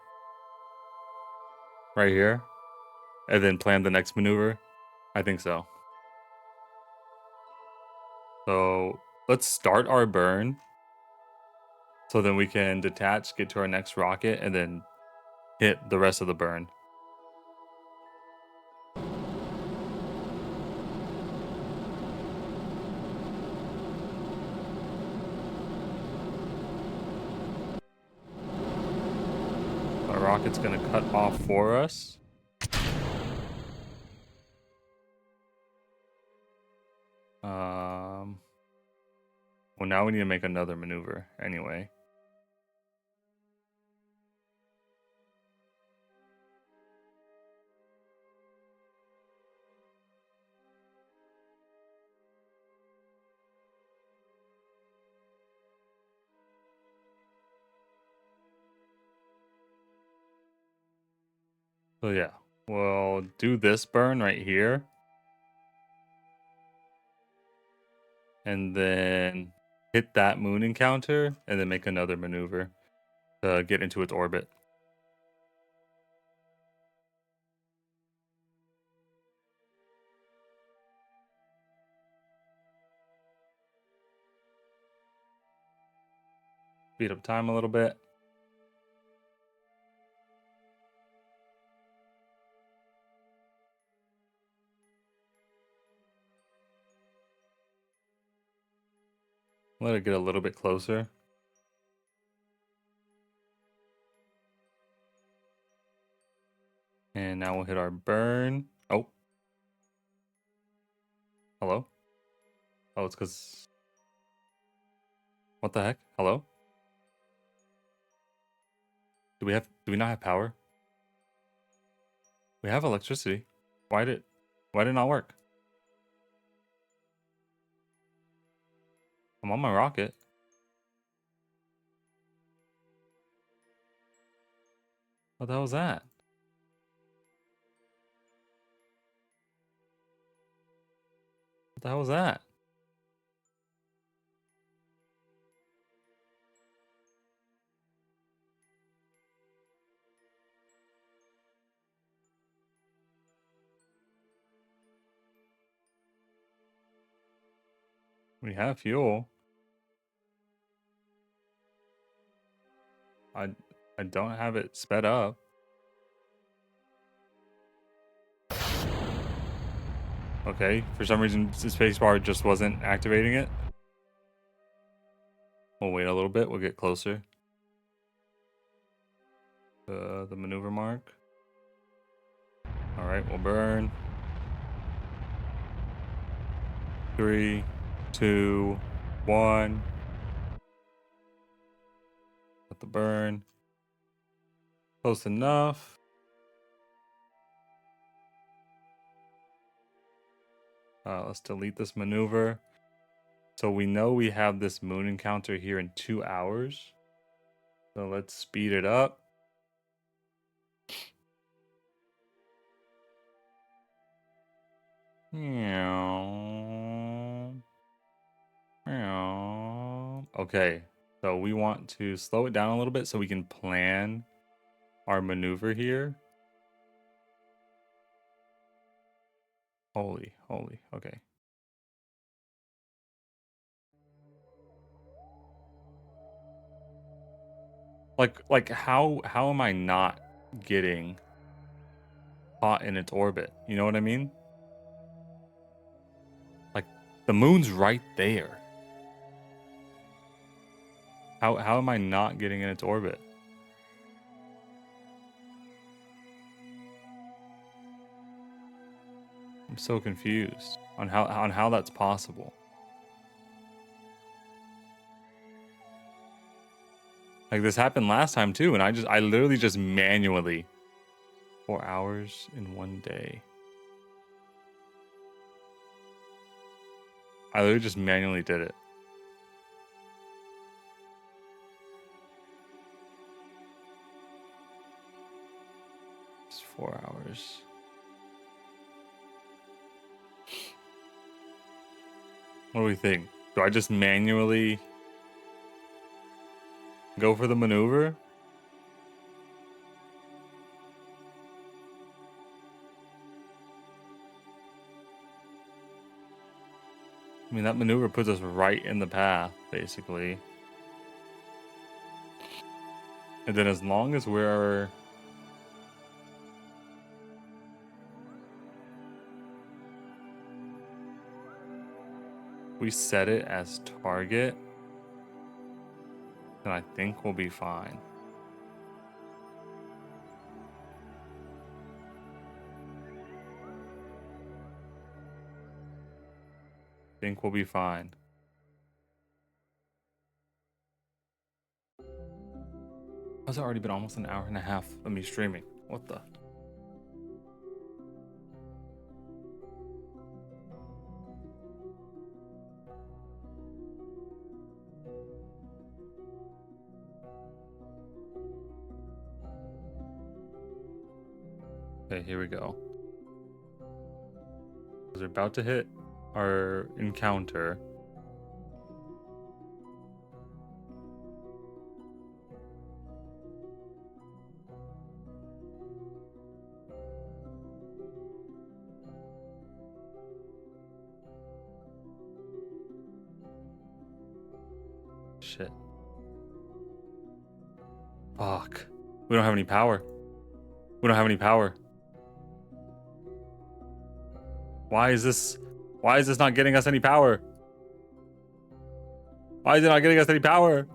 S1: right here, and then plan the next maneuver? I think so. So let's start our burn so then we can detach, get to our next rocket, and then hit the rest of the burn. Our rocket's gonna cut off for us. Well, now we need to make another maneuver anyway. So yeah, we'll do this burn right here. And then hit that moon encounter and then make another maneuver to get into its orbit. Speed up time a little bit. Let it get a little bit closer. And now we'll hit our burn. Oh. Hello? Oh, it's because... What the heck? Hello? Do we not have power? We have electricity. Why did it not work? I'm on my rocket. What the hell was that? What the hell was that? We have fuel. I don't have it sped up. Okay, for some reason the spacebar just wasn't activating it. We'll wait a little bit. We'll get closer. The maneuver mark. All right, we'll burn. 3, 2, 1. Let the burn. Close enough. Let's delete this maneuver. So we know we have this moon encounter here in 2 hours. So let's speed it up. Okay, so we want to slow it down a little bit so we can plan our maneuver here. Holy, okay. Like how am I not getting caught in its orbit? You know what I mean? Like the moon's right there. How am I not getting in its orbit? I'm so confused on how that's possible. Like this happened last time too, and I literally just manually 4 hours in 1 day. I literally just manually did it. It's 4 hours. What do we think? Do I just manually go for the maneuver? I mean, that maneuver puts us right in the path, basically. And then as long as we set it as target, then I think we'll be fine. I think we'll be fine. How's it already been almost an hour and a half of me streaming? What the? Okay, here we go. We're about to hit our encounter. Shit. Fuck. We don't have any power. We don't have any power. Why is this not getting us any power? Why is it not getting us any power?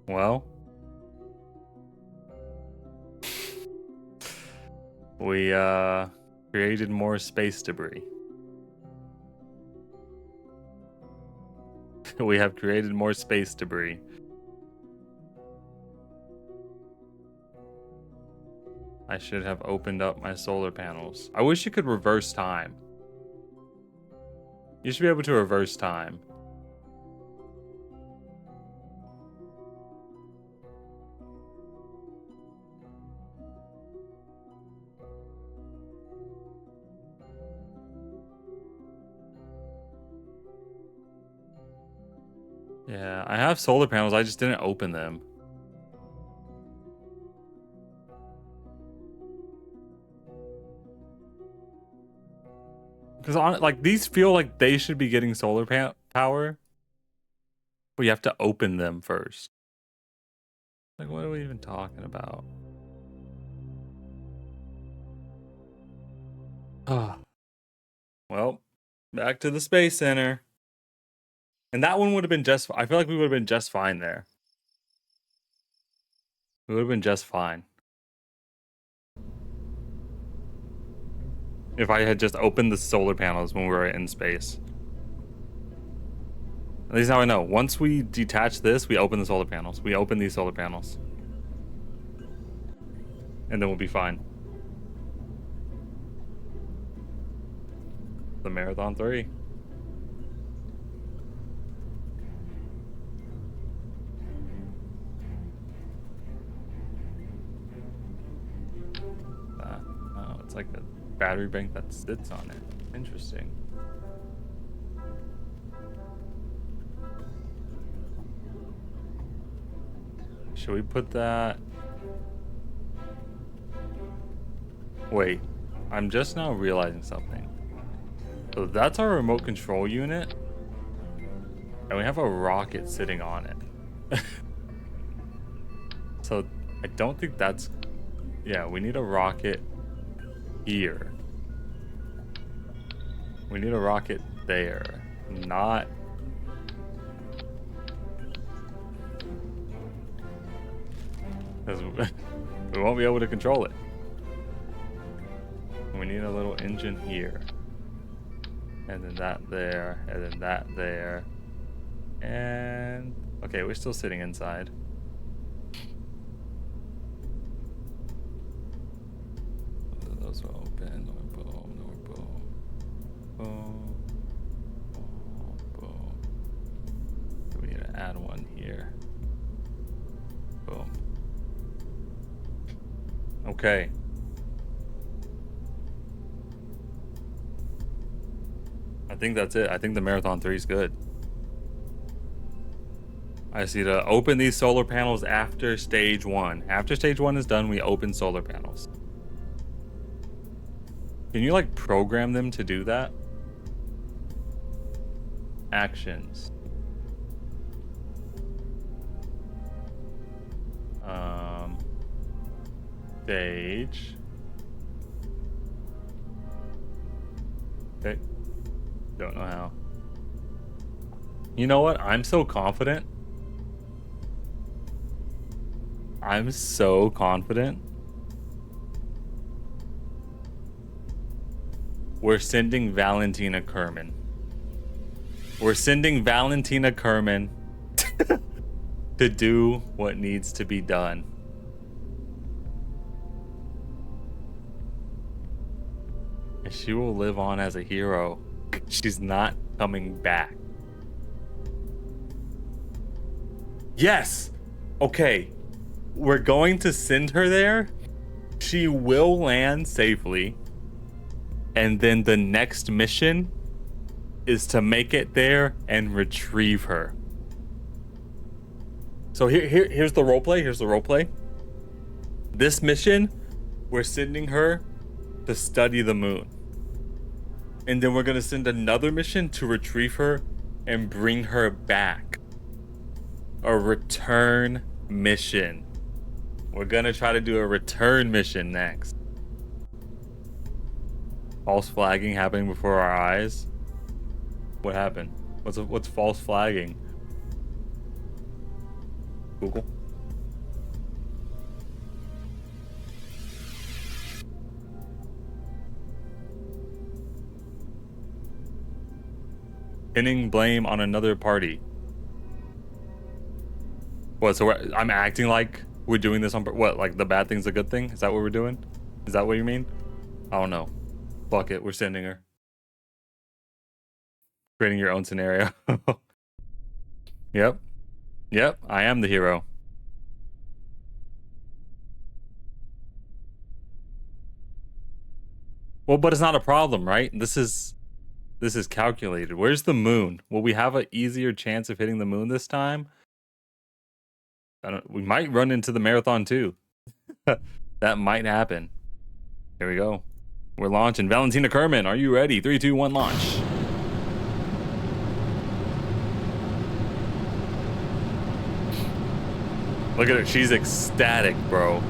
S1: Well, we created more space debris. We have created more space debris. I should have opened up my solar panels. I wish you could reverse time. You should be able to reverse time. Yeah, I have solar panels. I just didn't open them. Because like these feel like they should be getting solar power, but you have to open them first. Like, what are we even talking about? Ah. Well, back to the Space Center. And that one would have been just... I feel like we would have been just fine there. We would have been just fine. If I had just opened the solar panels when we were in space. At least now I know. Once we detach this, we open the solar panels. We open these solar panels. And then we'll be fine. The Marathon 3. Oh, it's like a battery bank that sits on it. Interesting. Should we put that... Wait, I'm just now realizing something. So that's our remote control unit. And we have a rocket sitting on it. So I don't think that's... Yeah, we need a rocket here. We need a rocket there. Not... Because we won't be able to control it. We need a little engine here. And then that there. And then that there. And... Okay, we're still sitting inside. Those are open. Boom, boom. Boom. Boom, boom. We need to add one here. Boom. Okay. I think that's it. I think the Marathon 3 is good. I just need to open these solar panels after stage 1. After stage 1 is done, we open solar panels. Can you like program them to do that? Actions. Stage. Okay. Don't know how. You know what? I'm so confident. I'm so confident. We're sending Valentina Kerman. We're sending Valentina Kerman to do what needs to be done. And she will live on as a hero. She's not coming back. Yes! Okay. We're going to send her there. She will land safely. And then the next mission is to make it there and retrieve her. So here's the roleplay. Here's the roleplay. This mission, we're sending her to study the moon. And then we're gonna send another mission to retrieve her and bring her back. A return mission. We're gonna try to do a return mission next. False flagging happening before our eyes. What happened? What's false flagging? Google. Pinning blame on another party. What? So I'm acting like we're doing this on what? Like the bad thing's a good thing? Is that what we're doing? Is that what you mean? I don't know. Fuck it. We're sending her. Creating your own scenario. Yep. Yep. I am the hero. Well, but it's not a problem, right? This is calculated. Where's the moon? Will we have an easier chance of hitting the moon this time? We might run into the marathon too. That might happen. Here we go. We're launching. Valentina Kerman, are you ready? 3, 2, 1, launch. Look at her. She's ecstatic, bro.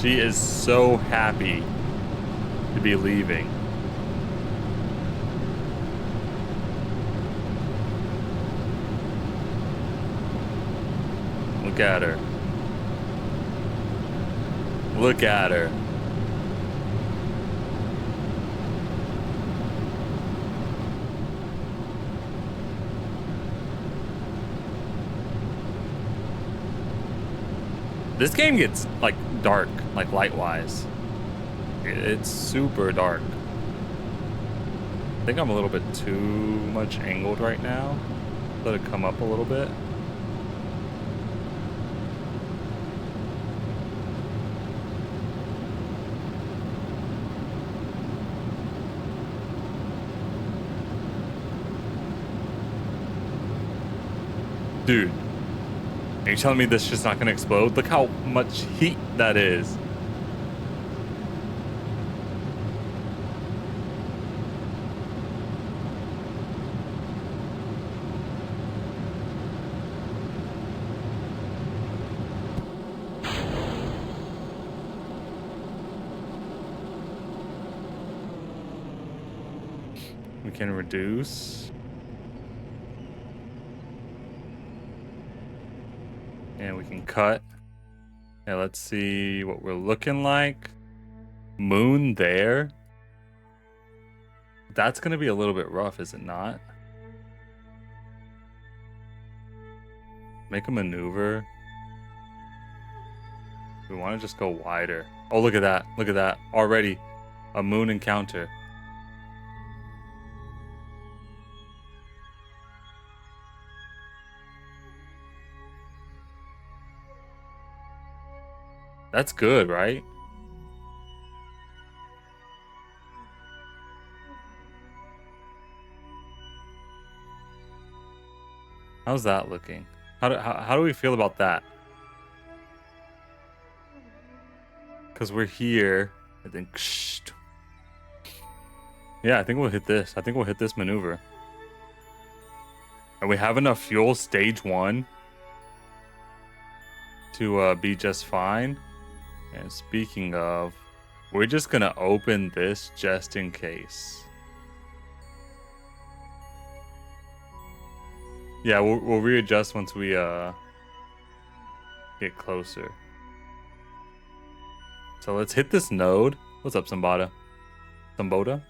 S1: She is so happy to be leaving. Look at her. Look at her. This game gets like dark, like light-wise. It's super dark. I think I'm a little bit too much angled right now. Let it come up a little bit. Dude, are you telling me this shit's not gonna explode? Look how much heat that is. We can reduce. And we can cut. Yeah, let's see what we're looking like. Moon there. That's gonna be a little bit rough, is it not? Make a maneuver. We want to just go wider. Oh, look at that. Look at that. Already a moon encounter. That's good, right? How's that looking? How do we feel about that? Because we're here. I think. Yeah, I think we'll hit this. I think we'll hit this maneuver. And we have enough fuel, stage 1, to be just fine. And speaking of, we're just gonna open this just in case. Yeah, we'll readjust once we get closer. So let's hit this node. What's up, Samboda? Samboda?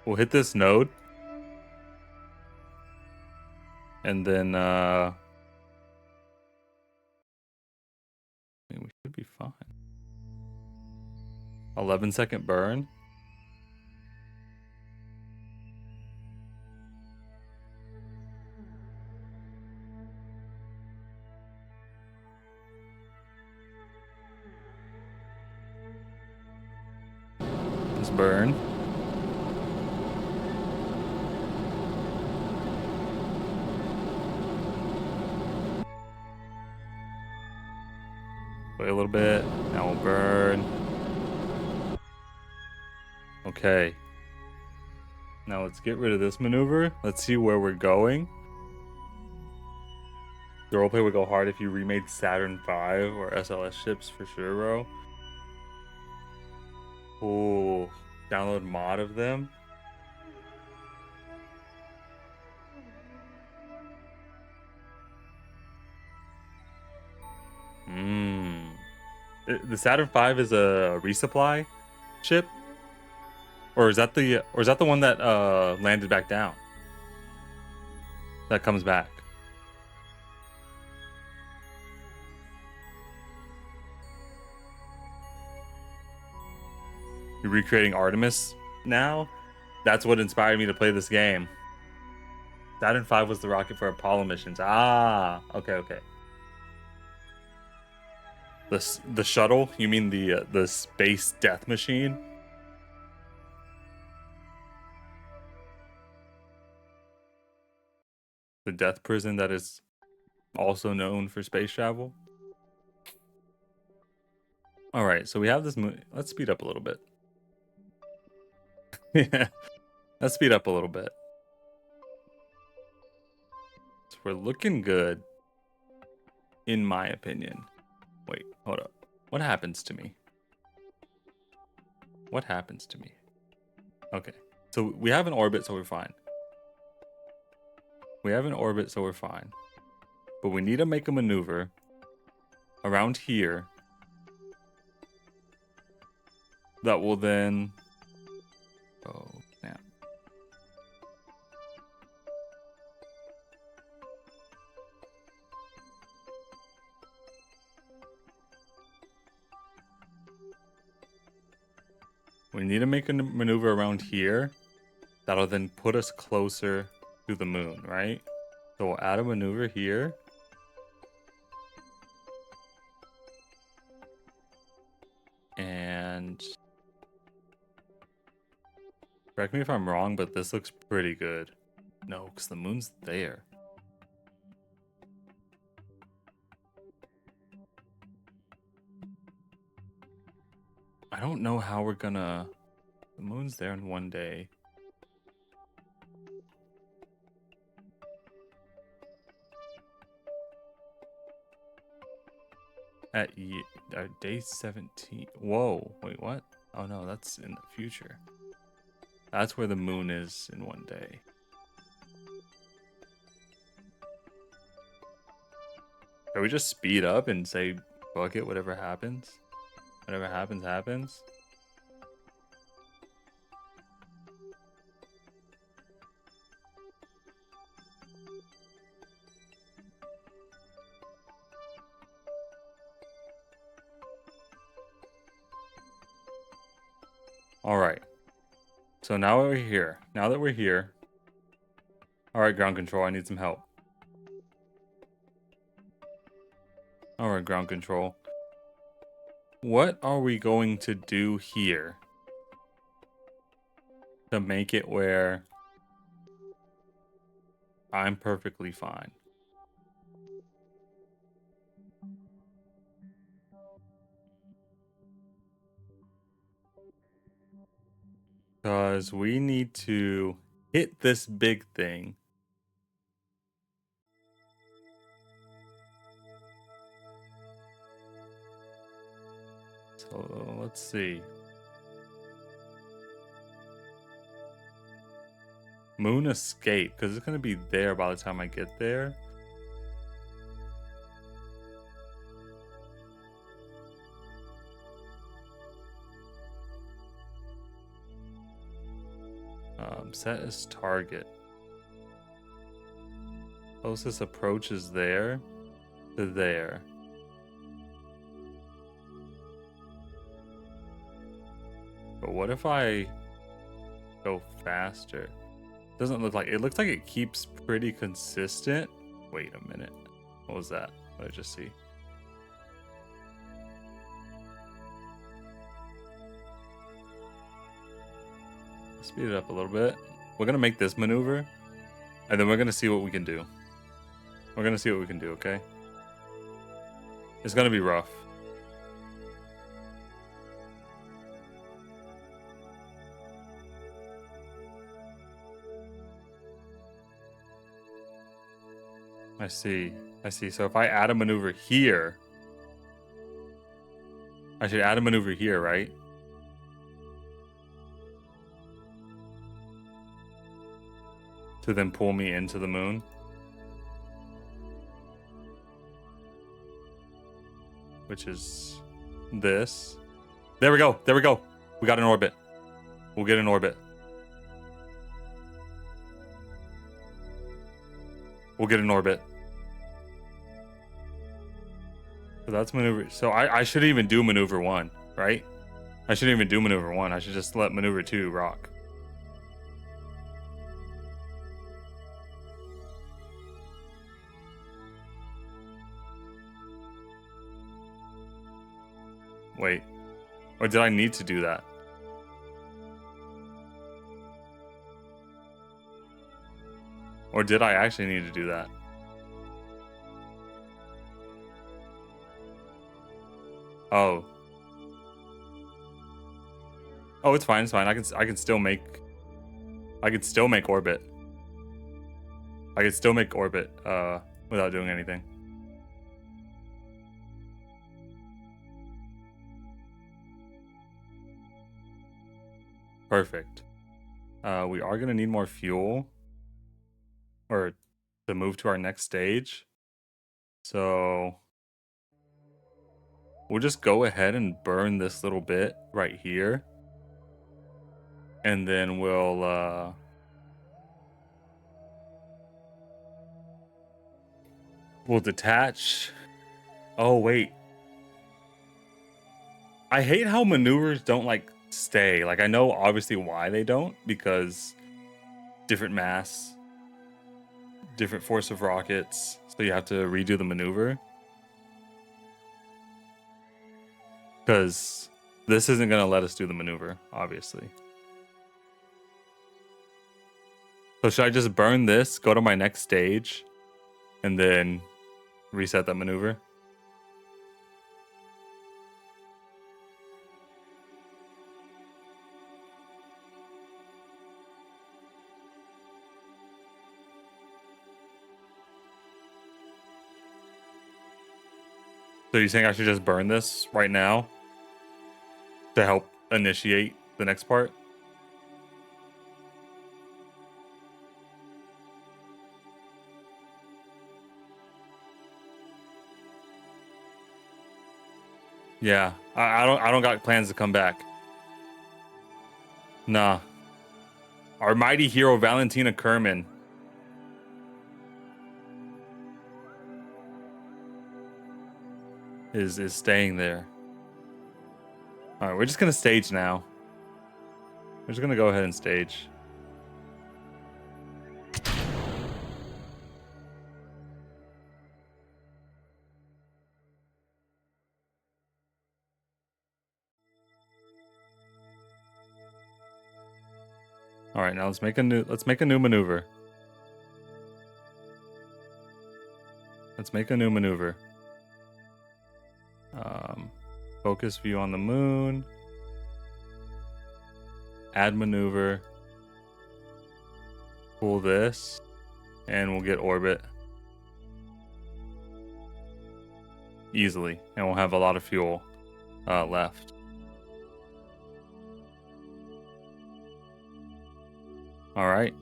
S1: We'll hit this node. And then we should be fine. 11-second burn. Just burn. Wait a little bit. Now we'll burn. Okay. Now let's get rid of this maneuver. Let's see where we're going. The roleplay would go hard if you remade Saturn V or SLS ships for sure, bro. Ooh, download mod of them. The Saturn V is a resupply ship, or is that the one that landed back down? That comes back. You're recreating Artemis now? That's what inspired me to play this game. Saturn V was the rocket for Apollo missions. Ah, okay, okay. The shuttle? You mean the space death machine? The death prison that is also known for space travel? All right, so we have this. Let's speed up a little bit. Yeah, let's speed up a little bit. So we're looking good, in my opinion. Wait, hold up. What happens to me? What happens to me? Okay, so we have an orbit, so we're fine. We have an orbit, so we're fine. But we need to make a maneuver around here that will then... Oh, snap. We need to make a maneuver around here that'll then put us closer to the moon, right? So we'll add a maneuver here. And correct me if I'm wrong, but this looks pretty good. No, because the moon's there. I don't know how we're gonna... The moon's there in one day. At day 17. Whoa, wait, what? Oh no, that's in the future. That's where the moon is in one day. Can we just speed up and say, fuck it, whatever happens? Whatever happens, happens? Alright. So now that we're here. Alright, ground control, I need some help. Alright, ground control. What are we going to do here to make it where I'm perfectly fine? Because we need to hit this big thing. So let's see. Moon escape, because it's going to be there by the time I get there. Set as target. Closest approach is there to there. But what if I go faster? Doesn't look like it. Looks like it keeps pretty consistent. Wait a minute. What was that? What did I just see? Speed it up a little bit. We're gonna make this maneuver, and then we're gonna see what we can do. We're gonna see what we can do, okay? It's gonna be rough. I see. I see. So if I add a maneuver here, I should add a maneuver here, right? To then pull me into the moon. Which is this. There we go. There we go. We got an orbit. We'll get an orbit. We'll get an orbit. So that's maneuver. So I shouldn't even do maneuver 1, right? I shouldn't even do maneuver 1. I should just let maneuver 2 rock. Wait. Or did I need to do that? Or did I actually need to do that? Oh. Oh, it's fine. It's fine. I can still make orbit. I can still make orbit without doing anything. Perfect. We are gonna need more fuel, or to move to our next stage. So we'll just go ahead and burn this little bit right here, and then we'll detach. Oh wait, I hate how maneuvers don't like stay. Like I know obviously why they don't, because different mass, different force of rockets, so you have to redo the maneuver. Because this isn't gonna let us do the maneuver, obviously. So should I just burn this, go to my next stage, and then reset that maneuver? So you're saying I should just burn this right now to help initiate the next part? Yeah, I don't got plans to come back. Nah. Our mighty hero Valentina Kerman is staying there. All right, we're just gonna stage now. We're just gonna go ahead and stage. All right, now let's make a new maneuver. Let's make a new maneuver. Focus view on the moon. Add maneuver. Pull this, and we'll get orbit easily, and we'll have a lot of fuel left. All right.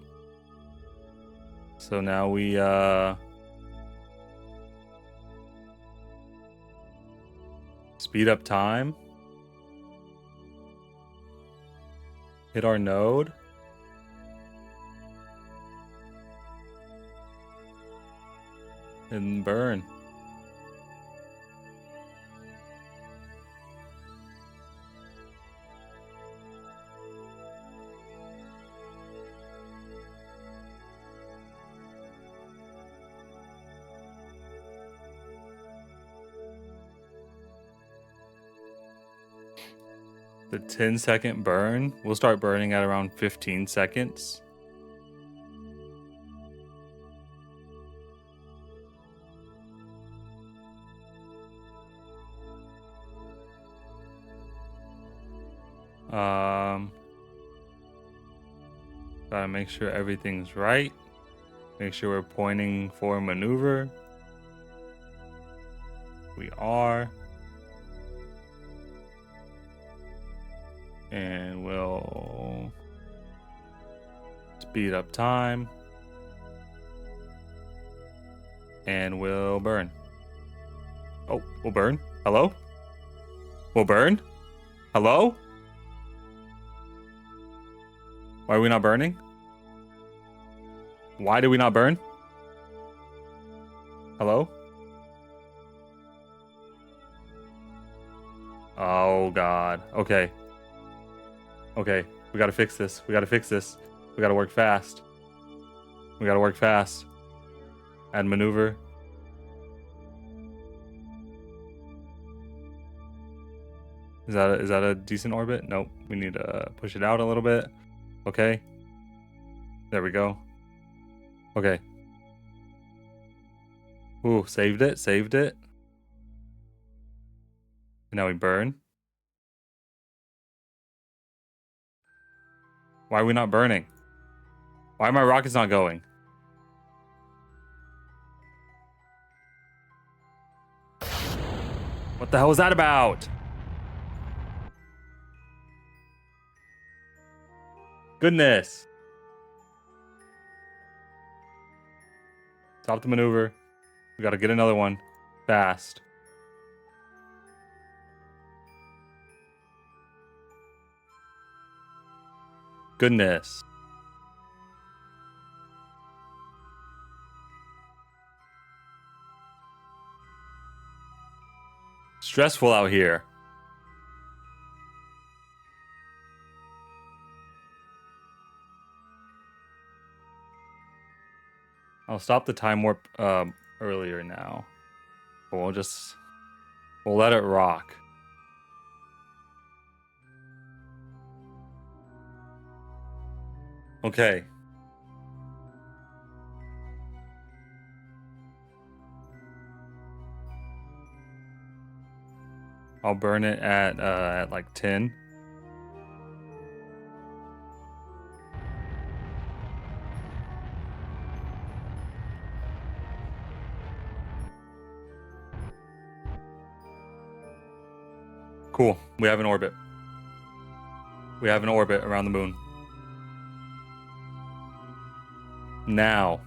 S1: So now we speed up time. Hit our node. And burn. The 10-second burn, we'll start burning at around 15 seconds. Gotta make sure everything's right. Make sure we're pointing for maneuver. We are. And we'll speed up time. And we'll burn. Oh, we'll burn. Hello? We'll burn? Hello? Why are we not burning? Why do we not burn? Hello? Oh, God. Okay. Okay. We gotta fix this. We gotta fix this. We gotta work fast. We gotta work fast. Add maneuver. Is that a decent orbit? Nope. We need to push it out a little bit. Okay. There we go. Okay. Ooh, saved it. Saved it. And now we burn. Why are we not burning? Why are my rockets not going? What the hell was that about? Goodness. Stop the maneuver. We gotta get another one. Fast. Goodness. Stressful out here. I'll stop the time warp earlier now. But we'll let it rock. Okay. I'll burn it at like 10. Cool. We have an orbit. We have an orbit around the moon. Now.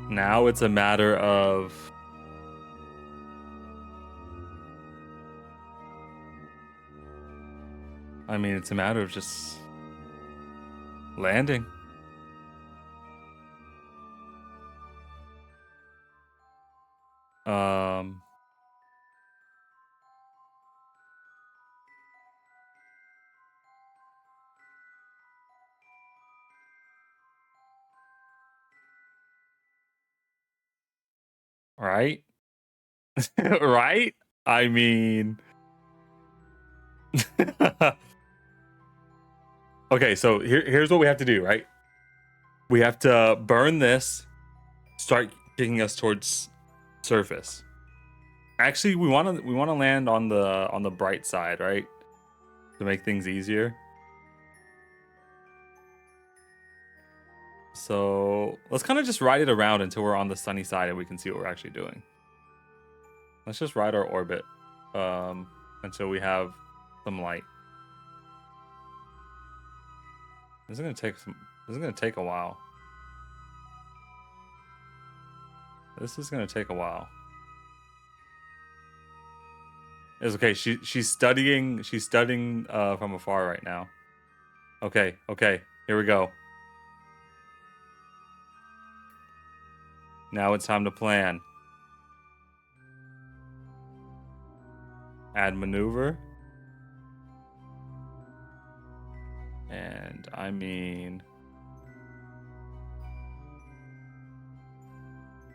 S1: Now it's a matter of I mean, it's a matter of just landing. Right? Right? I mean Okay, so here's what we have to do, right? We have to burn this, start kicking us towards surface. Actually, we want to land on the bright side, right? To make things easier. So let's kind of just ride it around until we're on the sunny side and we can see what we're actually doing. Let's just ride our orbit until we have some light. This is gonna take a while. This is gonna take a while. It's okay. She's studying from afar right now. Okay, here we go. Now it's time to plan. Add maneuver. And I mean,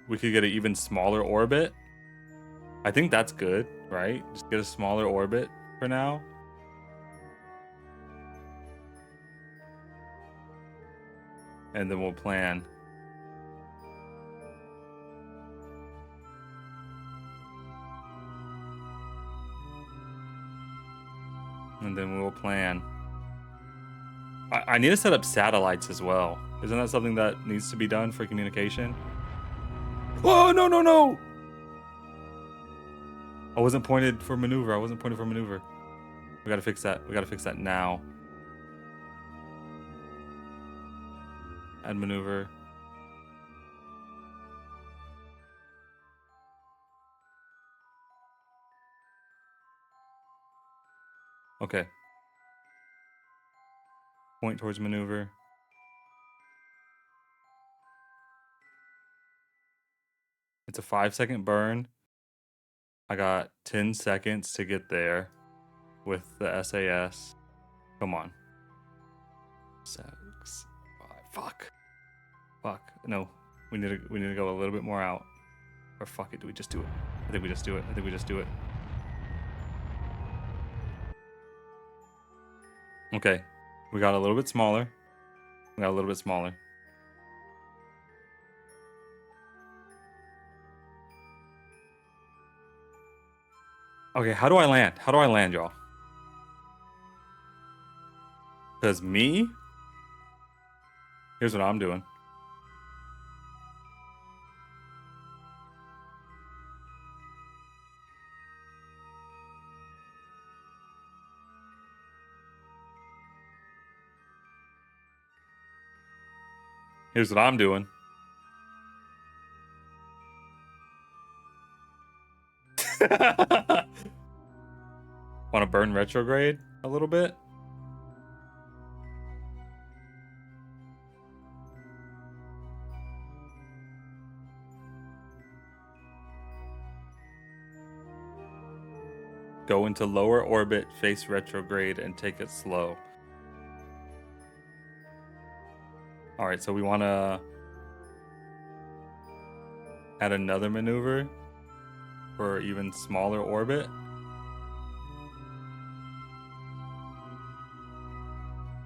S1: we could get an even smaller orbit. I think that's good, right? Just get a smaller orbit for now. And then we'll plan. And then we'll plan. I need to set up satellites as well. Isn't that something that needs to be done for communication? Oh, no, no, no! I wasn't pointed for maneuver. I wasn't pointed for maneuver. We gotta fix that. We gotta fix that now. Add maneuver. Okay. Point towards maneuver. It's a 5-second burn. I got 10 seconds to get there with the SAS. Come on. 6, 5. Fuck. Fuck. No. We need to go a little bit more out. Or fuck it. Do we just do it? I think we just do it. I think we just do it. Okay. We got a little bit smaller. We got a little bit smaller. Okay, how do I land? How do I land, y'all? Because me? Here's what I'm doing. Here's what I'm doing. Want to burn retrograde a little bit? Go into lower orbit, face retrograde, and take it slow. All right, so we want to add another maneuver for even smaller orbit.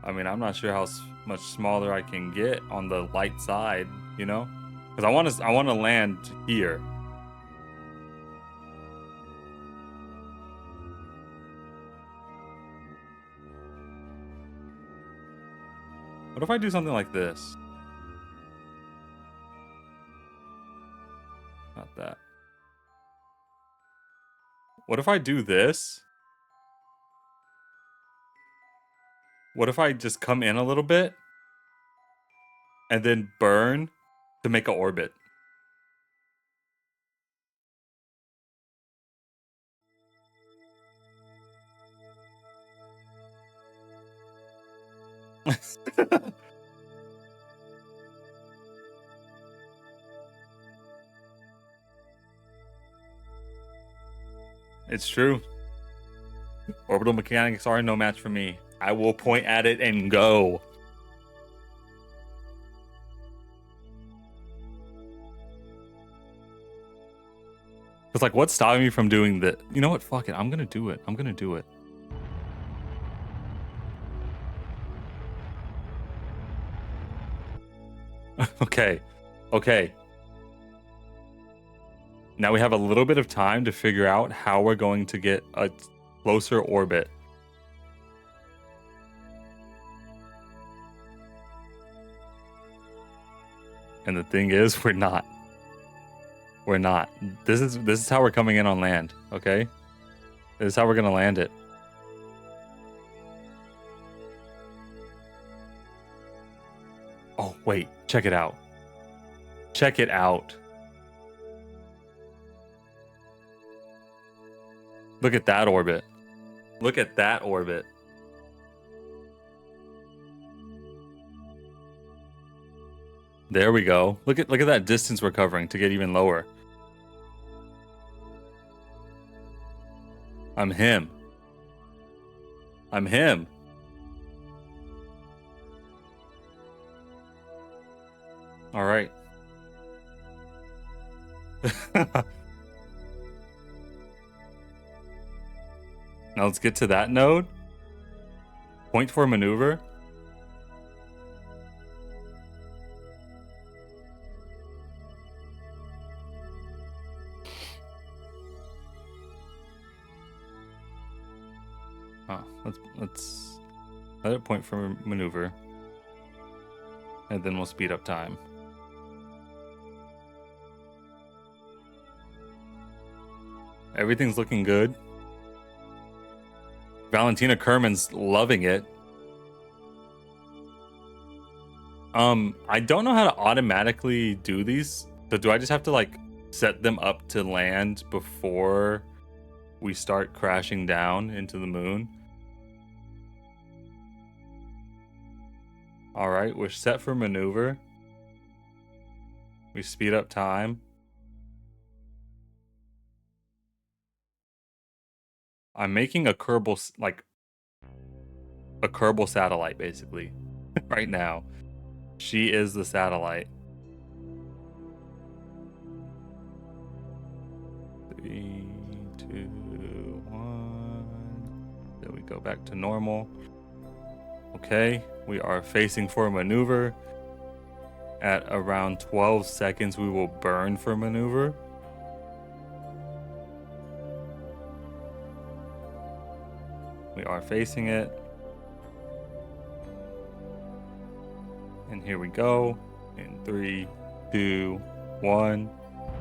S1: I mean, I'm not sure how much smaller I can get on the light side, you know? Because I want to land here. What if I do something like this? Not that. What if I do this? What if I just come in a little bit and then burn to make an orbit? It's true. Orbital mechanics are no match for me. I will point at it and go. It's like, what's stopping me from doing that? You know what? Fuck it. I'm gonna do it. I'm gonna do it. Okay. Okay. Now we have a little bit of time to figure out how we're going to get a closer orbit. And the thing is, we're not. We're not. This is how we're coming in on land, okay? This is how we're gonna land it. Oh, wait. Check it out. Check it out. Look at that orbit. Look at that orbit. There we go. Look at that distance we're covering to get even lower. I'm him. I'm him. All right. Now let's get to that node. Point for maneuver. Oh, let's Let it point for maneuver. And then we'll speed up time. Everything's looking good. Valentina Kerman's loving it. I don't know how to automatically do these. So do I just have to like set them up to land before we start crashing down into the moon? All right, we're set for maneuver. We speed up time. I'm making a Kerbal, like a Kerbal satellite, basically, right now. She is the satellite. 3, 2, 1. Then we go back to normal. Okay, we are facing for maneuver. At around 12 seconds, we will burn for maneuver. We are facing it. And here we go. In 3, 2, 1,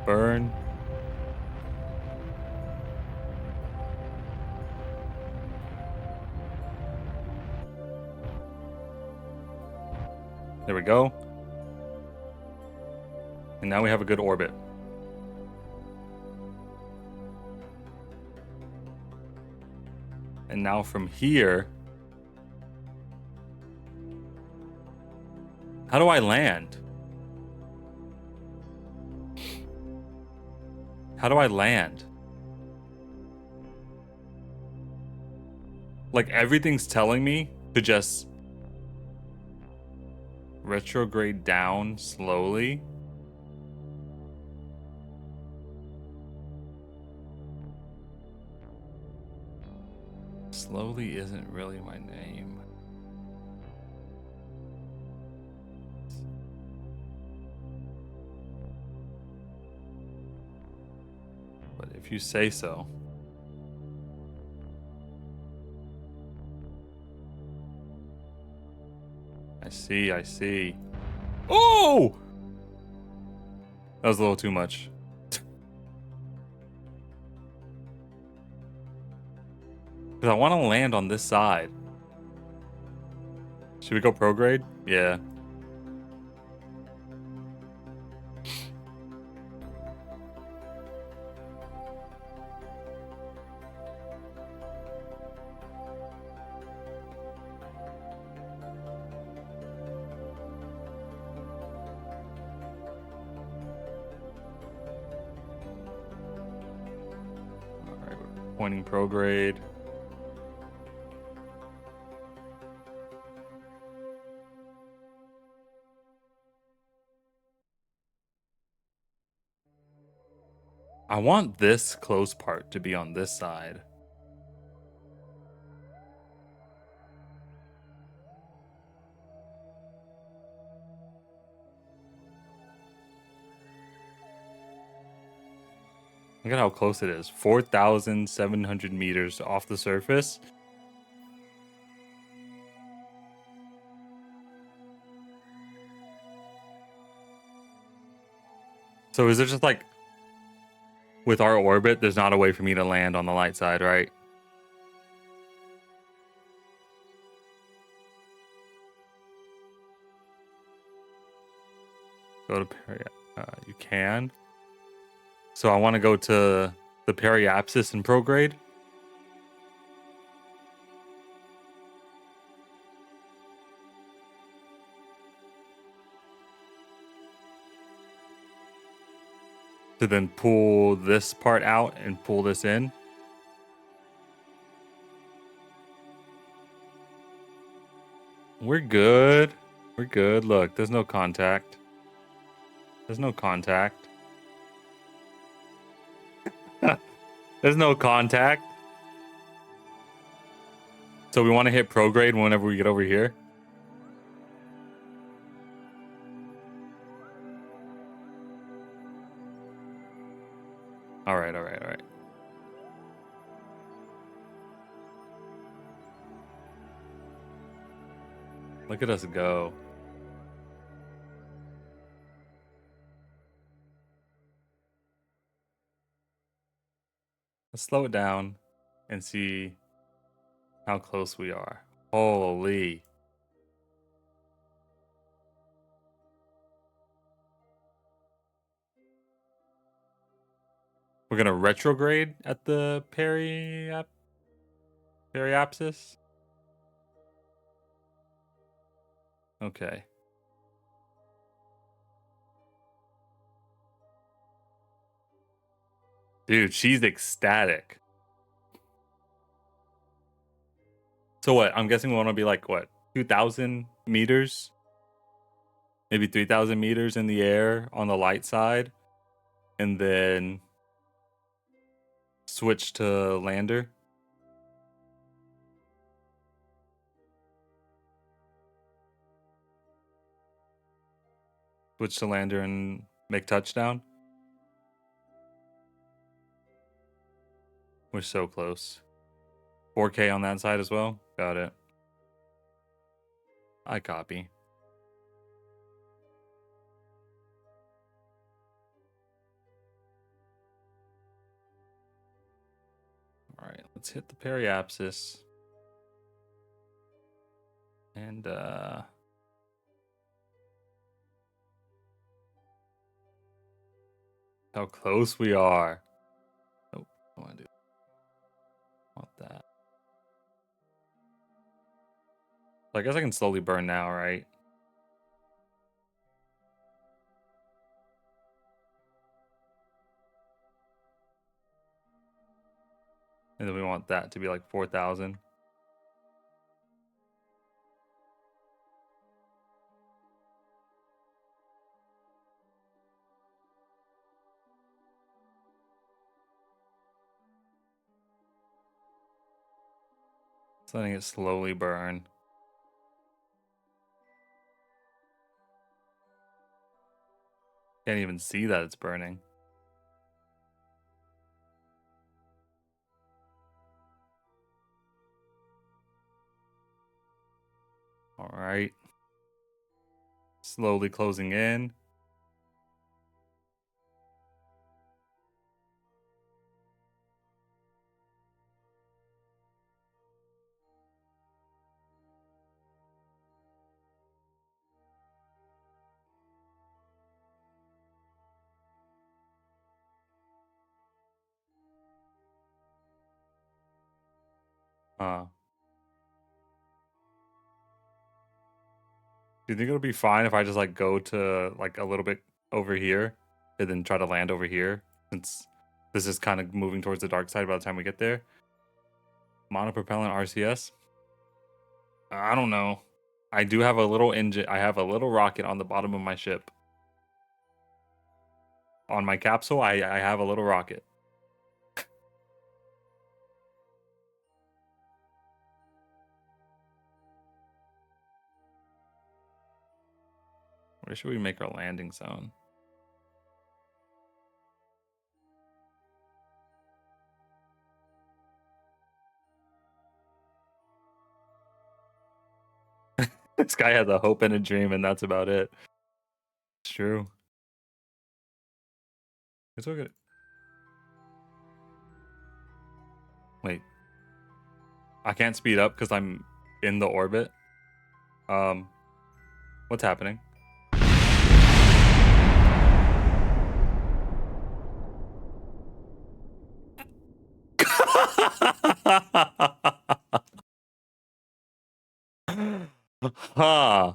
S1: burn. There we go. And now we have a good orbit. And now from here, how do I land? How do I land? Like everything's telling me to just retrograde down slowly. Slowly isn't really my name. But if you say so. I see. Oh! That was a little too much. Because I want to land on this side. Should we go prograde? Yeah. Alright, we're pointing prograde. I want this close part to be on this side. Look at how close it is. 4,700 meters off the surface. So is it just like with our orbit, there's not a way for me to land on the light side, right? Go to you can. So I want to go to the periapsis and prograde. To then pull this part out and pull this in. We're good. We're good. Look, there's no contact. There's no contact. There's no contact. So we want to hit prograde whenever we get over here. All right. Look at us go. Let's slow it down and see how close we are. Holy. We're gonna retrograde at the periapsis? Okay. Dude, she's ecstatic. So what? I'm guessing we want to be like, what, 2,000 meters? Maybe 3,000 meters in the air on the light side. And then switch to lander. Switch to lander and make touchdown. We're so close. 4K on that side as well. Got it. I copy. All right, let's hit the periapsis. And how close we are. Nope, I want to do. Want that. So I guess I can slowly burn now, right? And then we want that to be like 4,000. Just letting it slowly burn. Can't even see that it's burning. All right. Slowly closing in. Do you think it'll be fine if I just like go to like a little bit over here and then try to land over here, since this is kind of moving towards the dark side by the time we get there? Monopropellant RCS? I don't know. I do have a little engine. I have a little rocket on the bottom of my ship. On my capsule, I have a little rocket. Where should we make our landing zone? This guy has a hope and a dream, and that's about it. It's true. Let's look at. Wait. I can't speed up because I'm in the orbit. What's happening? Huh.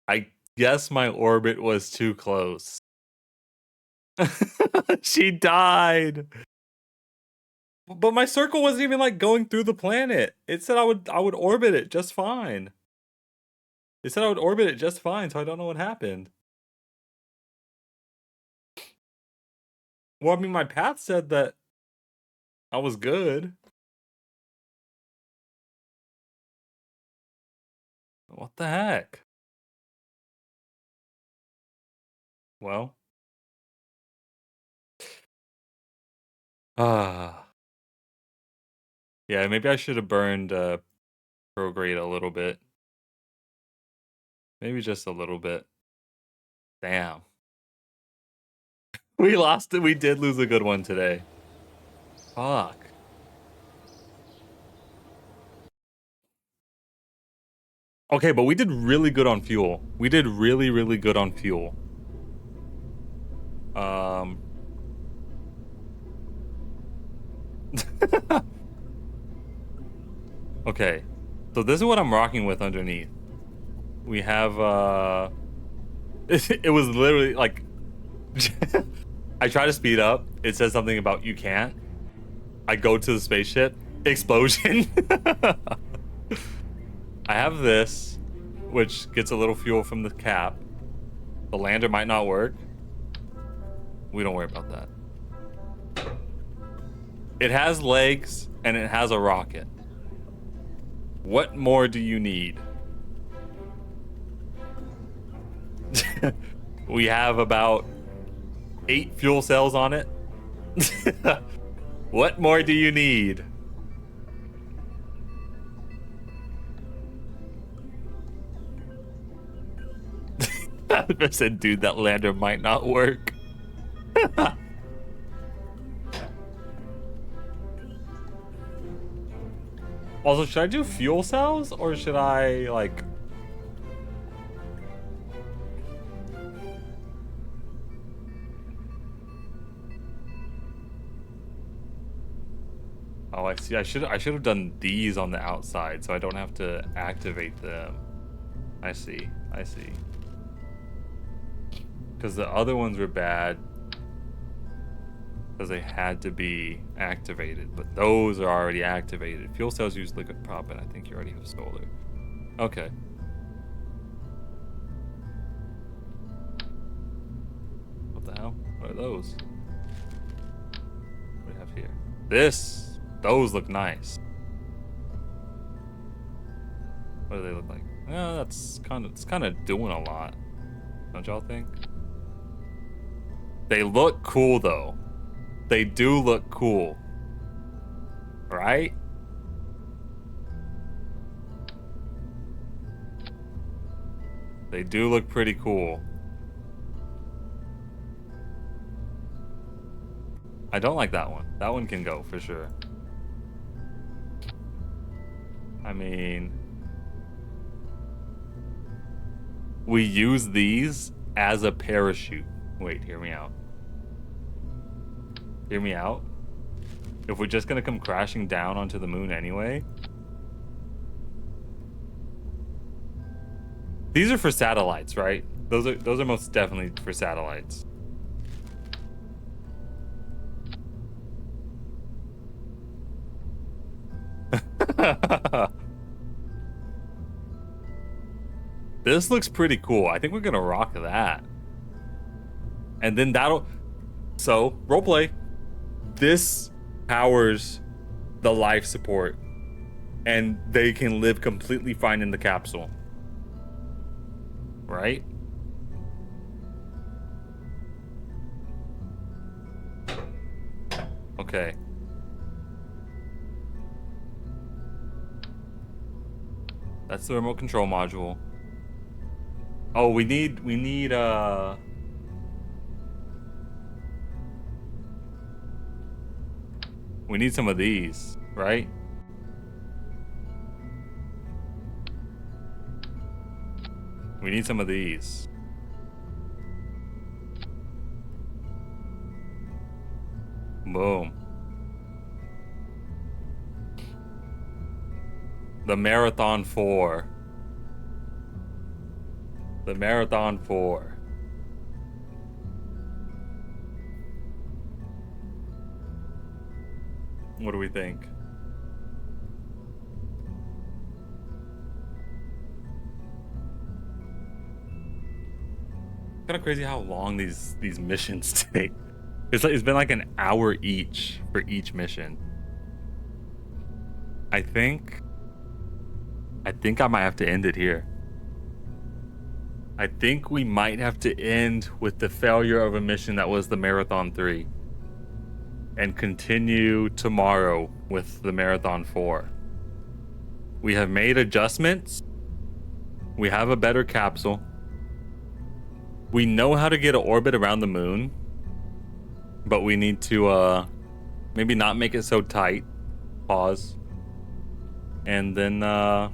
S1: I guess my orbit was too close. She died. But my circle wasn't even like going through the planet. It said I would orbit it just fine. It said I would orbit it just fine, so I don't know what happened. Well, I mean, my path said that I was good. What the heck? Well. Ah. Yeah, maybe I should have burned prograde a little bit. Maybe just a little bit. Damn. We lost it. We did lose a good one today. Fuck. Okay, but we did really good on fuel. We did really, really good on fuel. Okay. So this is what I'm rocking with underneath. We have it was literally like I try to speed up. It says something about you can't. I go to the spaceship. Explosion. I have this, which gets a little fuel from the cap. The lander might not work. We don't worry about that. It has legs and it has a rocket. What more do you need? We have about 8 fuel cells on it. What more do you need? I said, dude, that lander might not work. Also, should I do fuel cells or should I like... Oh, I see. I should have done these on the outside so I don't have to activate them. I see. I see. Because the other ones were bad because they had to be activated, but those are already activated. Fuel cells use liquid prop, and I think you already have solar. Okay. What the hell? What are those? What do we have here? Those look nice. What do they look like? It's kind of doing a lot. Don't y'all think? They look cool though. They do look cool. Right? They do look pretty cool. I don't like that one. That one can go for sure. I mean, we use these as a parachute. Wait, hear me out. Hear me out. If we're just gonna come crashing down onto the moon anyway. These are for satellites, right? Those are most definitely for satellites. This looks pretty cool. I think we're gonna rock that. And then that'll... So, roleplay. This powers the life support. And they can live completely fine in the capsule. Right? Okay. That's the remote control module. Oh, we need some of these, right? We need some of these. Boom. The Marathon 4. The Marathon 4. What do we think? Kind of crazy how long these missions take. It's been like an hour each for each mission. I think I might have to end it here. I think we might have to end with the failure of a mission that was the Marathon 3 and continue tomorrow with the Marathon 4. We have made adjustments. We have a better capsule. We know how to get an orbit around the moon, but we need to maybe not make it so tight. Pause. And then I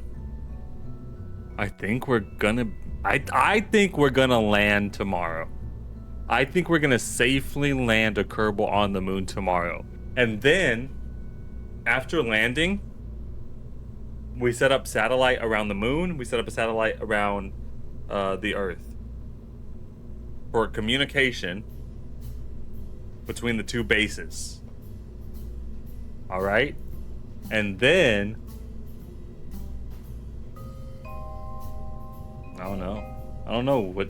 S1: think we're gonna I think we're gonna land tomorrow. I think we're gonna safely land a Kerbal on the moon tomorrow. And then after landing, we set up satellite around the moon. We set up a satellite around the Earth for communication between the two bases. All right? And then I don't know what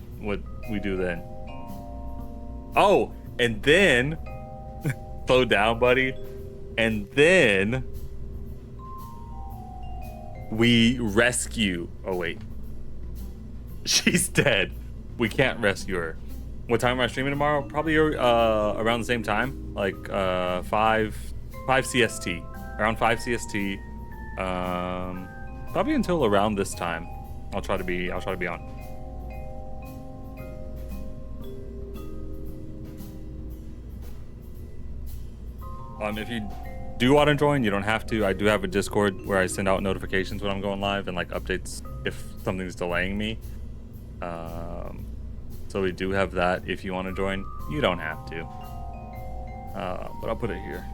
S1: we do then. Oh, and then slow down, buddy. And then we rescue. Oh wait, she's dead. We can't rescue her. What time am I streaming tomorrow? Probably around the same time, like 5 CST. Around 5 CST. Probably until around this time. I'll try to be on. If you do want to join, you don't have to. I do have a Discord where I send out notifications when I'm going live and like updates if something's delaying me. So we do have that. If you want to join, you don't have to. But I'll put it here.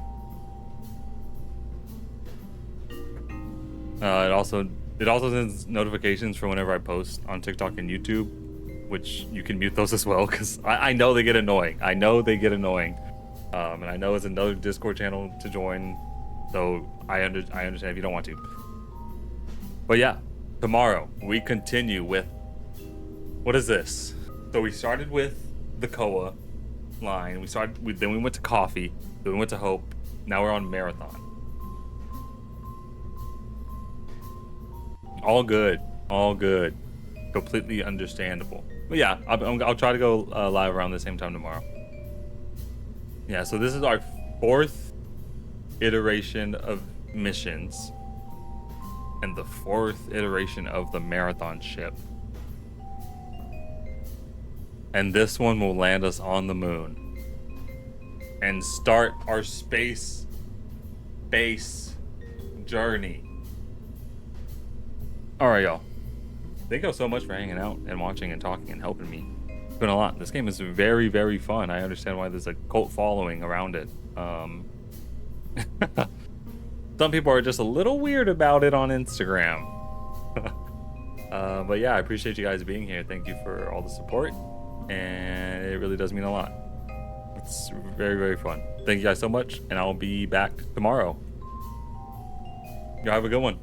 S1: It also sends notifications for whenever I post on TikTok and YouTube, which you can mute those as well because I know they get annoying. And I know it's another Discord channel to join, so I understand if you don't want to. But yeah, tomorrow we continue with, what is this? So we started with the Koa line. Then we went to coffee. Then we went to Hope. Now we're on Marathon. All good. Completely understandable. But yeah, I'll try to go live around the same time tomorrow. Yeah, so this is our 4th iteration of missions and the 4th iteration of the Marathon ship. And this one will land us on the moon and start our space base journey. All right, y'all. Thank y'all so much for hanging out and watching and talking and helping me. It's been a lot. This game is very, very fun. I understand why there's a cult following around it. Some people are just a little weird about it on Instagram. But yeah, I appreciate you guys being here. Thank you for all the support. And it really does mean a lot. It's very, very fun. Thank you guys so much. And I'll be back tomorrow. Y'all have a good one.